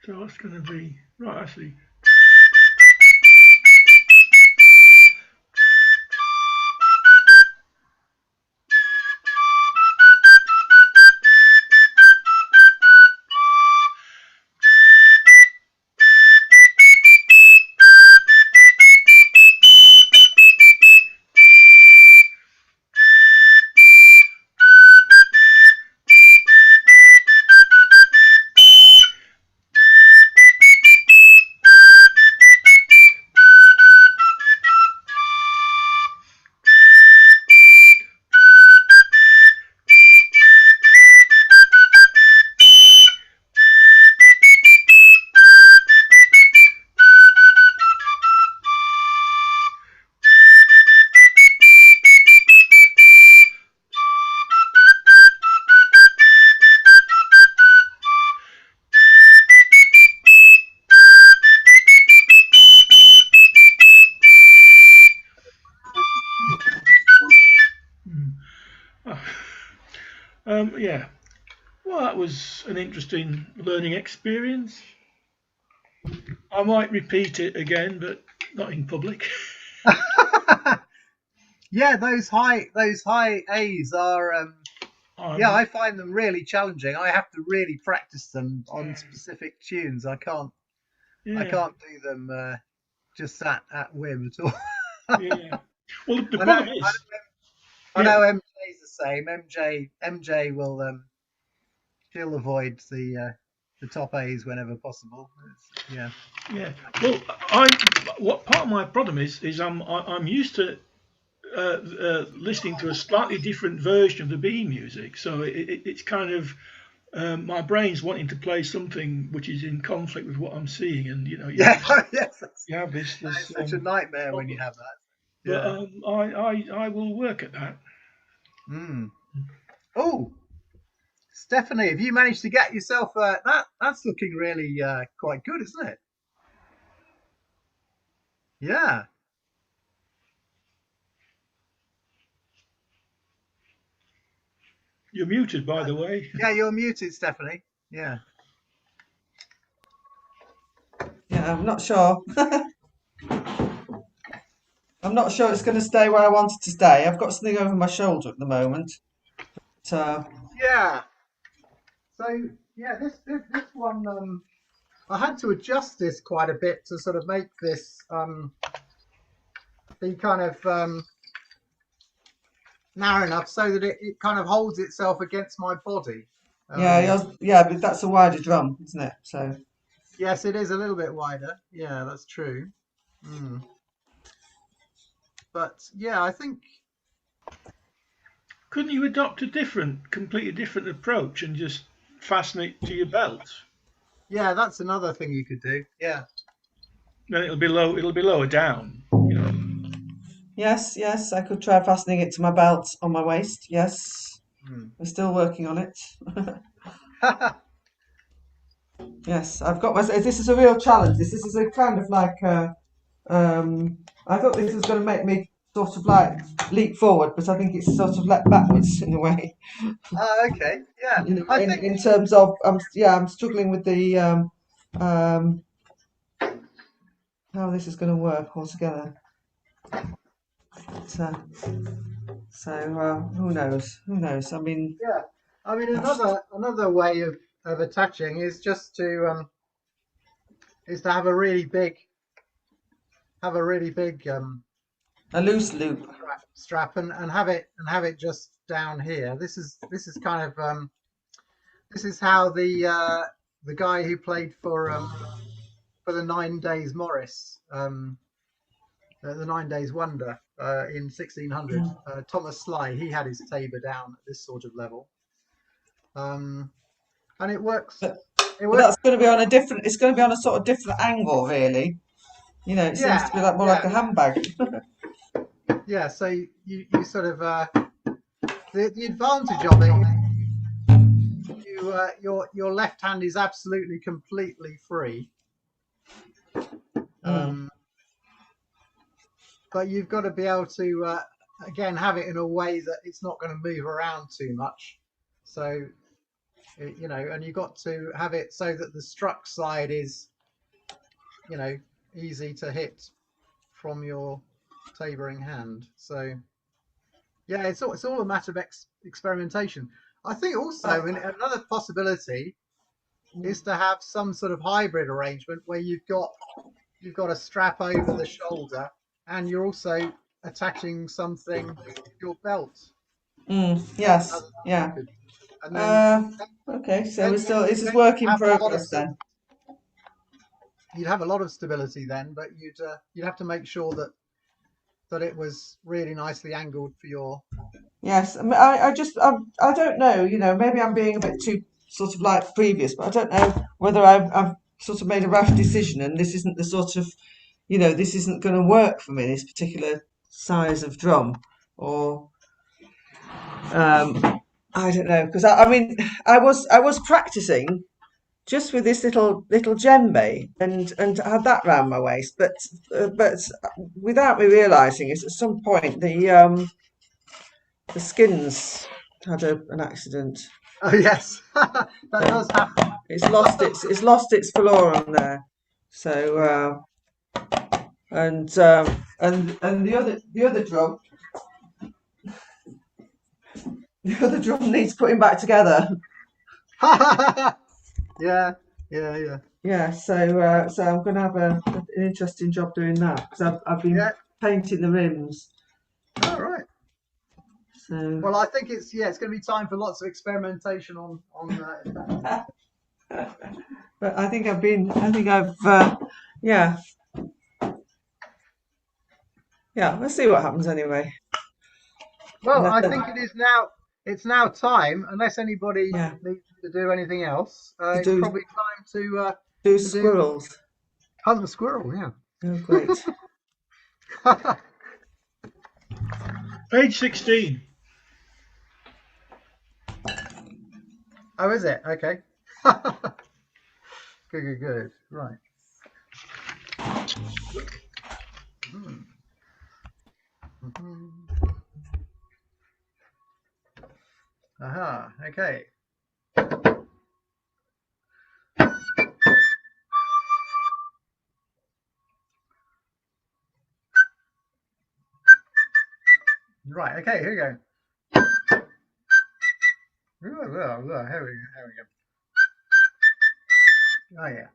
So that's going to be right. Actually. Yeah. Well, that was an interesting learning experience. I might repeat it again, but not in public.
Yeah, those high A's are. Yeah, I find them really challenging. I have to really practice them on specific tunes. I can't do them just at whim at all.
Yeah. Well, the problem is,
I know MJ's the same. MJ will she'll avoid the top A's whenever possible. Yeah.
Yeah. Well, what part of my problem is I'm used to listening to a slightly different version of the B music, so it's kind of my brain's wanting to play something which is in conflict with what I'm seeing, and you have this
such a nightmare when you have that.
Yeah. But I will work at that.
Oh, Stephanie, have you managed to get yourself that's looking really quite good, isn't it? Yeah.
You're muted, by the way.
Yeah, you're muted, Stephanie. Yeah.
Yeah, I'm not sure. I'm not sure it's going to stay where I want it to stay. I've got something over my shoulder at the moment.
Yeah. So yeah, this one I had to adjust this quite a bit to sort of make this be kind of narrow enough so that it kind of holds itself against my body.
But that's a wider drum, isn't it? So
yes, it is a little bit wider. Yeah, that's true. But yeah, I think.
Couldn't you adopt a completely different approach and just fasten it to your belt?
Yeah, that's another thing you could do. Yeah.
Then it'll be low. It'll be lower down. You know.
yes, I could try fastening it to my belt on my waist. Yes, we're still working on it. Yes, I've got my. This is a real challenge. This is a kind of like. I thought this was going to make me sort of like leap forward, but I think it's sort of leapt backwards in a way.
Oh, okay. Yeah.
In terms of I'm struggling with the how this is going to work altogether. So who knows? Who knows? I mean,
yeah. I mean, another way of attaching is just to have a really big
a loose loop.
strap and have it just down here. This is kind of this is how the guy who played for the 9 Days Morris, the 9 Days Wonder in 1600, Thomas Sly, he had his tabor down at this sort of level, and it works.
But that's going to be on a different. It's going to be on a sort of different angle, really. You know, it seems to be like more like a handbag.
Yeah. So you sort of the advantage of it. Your left hand is absolutely completely free. But you've got to be able to again have it in a way that it's not going to move around too much. So and you've got to have it so that the struck side is easy to hit from your tabering hand. So yeah, it's all a matter of experimentation. I think also another possibility is to have some sort of hybrid arrangement where you've got a strap over the shoulder and you're also attaching something to your belt.
Yes. Yeah.
And then,
okay, so this is work in progress then.
You'd have a lot of stability then, but you'd have to make sure that it was really nicely angled for your.
Yes, I mean, I don't know. Maybe I'm being a bit too sort of like previous, but I don't know whether I've sort of made a rash decision, and this isn't the sort of, this isn't going to work for me. This particular size of drum, or I don't know, because I mean, I was practicing just with this little djembe and had that round my waist, but without me realising it, at some point the skins had an accident.
Oh yes, that does happen.
It's lost its florin there. So and the other drum. The other drum needs putting back together.
Yeah.
Yeah, so I'm going to have an interesting job doing that because I've been painting the rims.
All right.
So
well, I think it's going to be time for lots of experimentation on that.
But I think I've yeah. We'll see what happens anyway.
Well, I think it's now time, unless anybody needs to do anything else. It's probably time to
do squirrels.
Hunt the squirrel, yeah.
Oh, great.
Page 16.
Oh, is it? Okay. Good. Right. Aha, okay. Right, okay, here we go. Here we go. Oh yeah.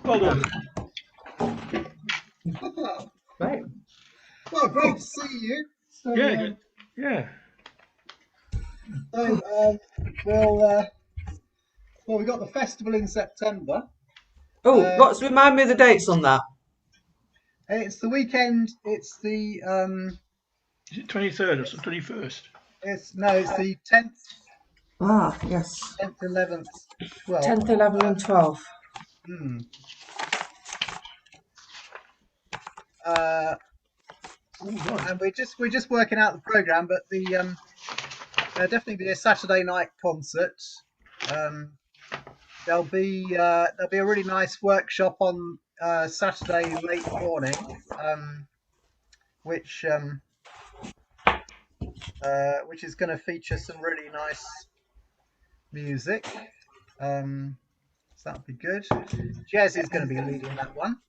Well done.
Right.
Well, great to see you. So,
Yeah, good. Yeah.
So we've got the festival in September.
Oh, remind me of the dates on that.
It's the weekend. It's the
Is it 23rd or 21st?
it's the 10th,
Ah, yes.
10th, 11th, 12th.
10th, 11th, and 12th.
And we're just working out the program, but there'll definitely be a Saturday night concert. There'll be a really nice workshop on Saturday late morning, which is going to feature some really nice music. So that'll be good. Jez is going to be leading that one.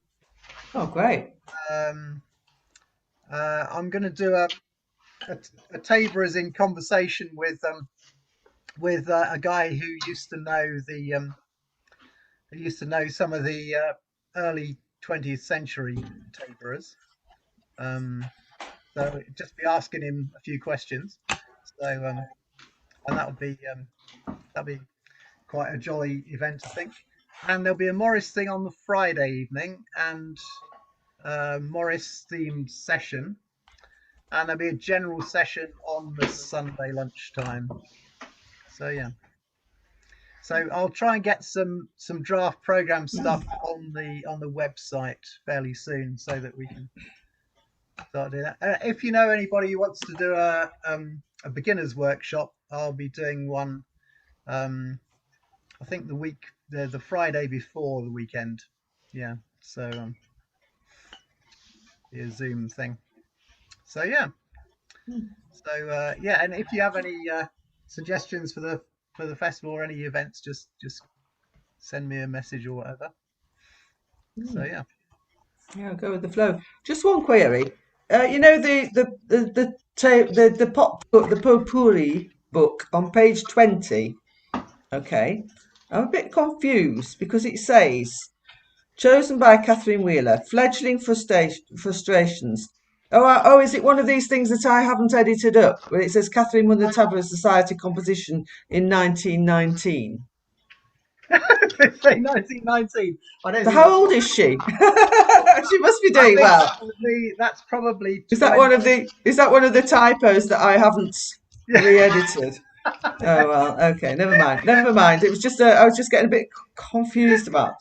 Oh, great.
I'm going to do a Taborers in conversation with a guy who used to know some of the early 20th century Taborers. So just be asking him a few questions. So and that'll be quite a jolly event, I think. And there'll be a Morris thing on the Friday evening and Morris themed session. And there'll be a general session on the Sunday lunchtime. So yeah. So I'll try and get some draft program stuff on the website fairly soon, so that we can start doing that. If you know anybody who wants to do a beginners workshop, I'll be doing one. I think the Friday before the weekend. Yeah. So be a Zoom thing. So yeah. So yeah, and if you have any suggestions for the festival or any events, just send me a message or whatever. So yeah.
Yeah, I'll go with the flow. Just one query. You know the pop book, the potpourri book on page 20. Okay, I'm a bit confused because it says chosen by Catherine Wheeler, fledgling frustrations. Oh, is it one of these things that I haven't edited up? Where it says Catherine won the Taborers Society composition in 1919.
They say 1919. I don't.
So how old is she? She must be doing well.
That's probably.
Is that one of the typos that I haven't re-edited? Oh well, okay, never mind. Never mind. It was just I was just getting a bit confused about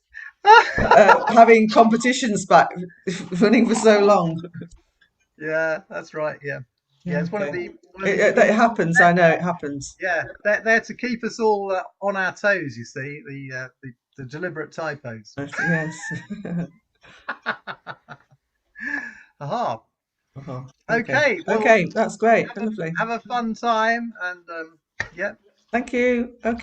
having competitions back running for so long.
Yeah, that's right. Yeah, yeah. It's one of
Okay.
the
It happens. I know it happens.
yeah. They're there to keep us all on our toes. You see the deliberate typos.
Yes.
Aha.
Uh-huh.
Okay. Well,
Okay, that's great. Lovely.
have a fun time and yeah.
Thank you. Okay.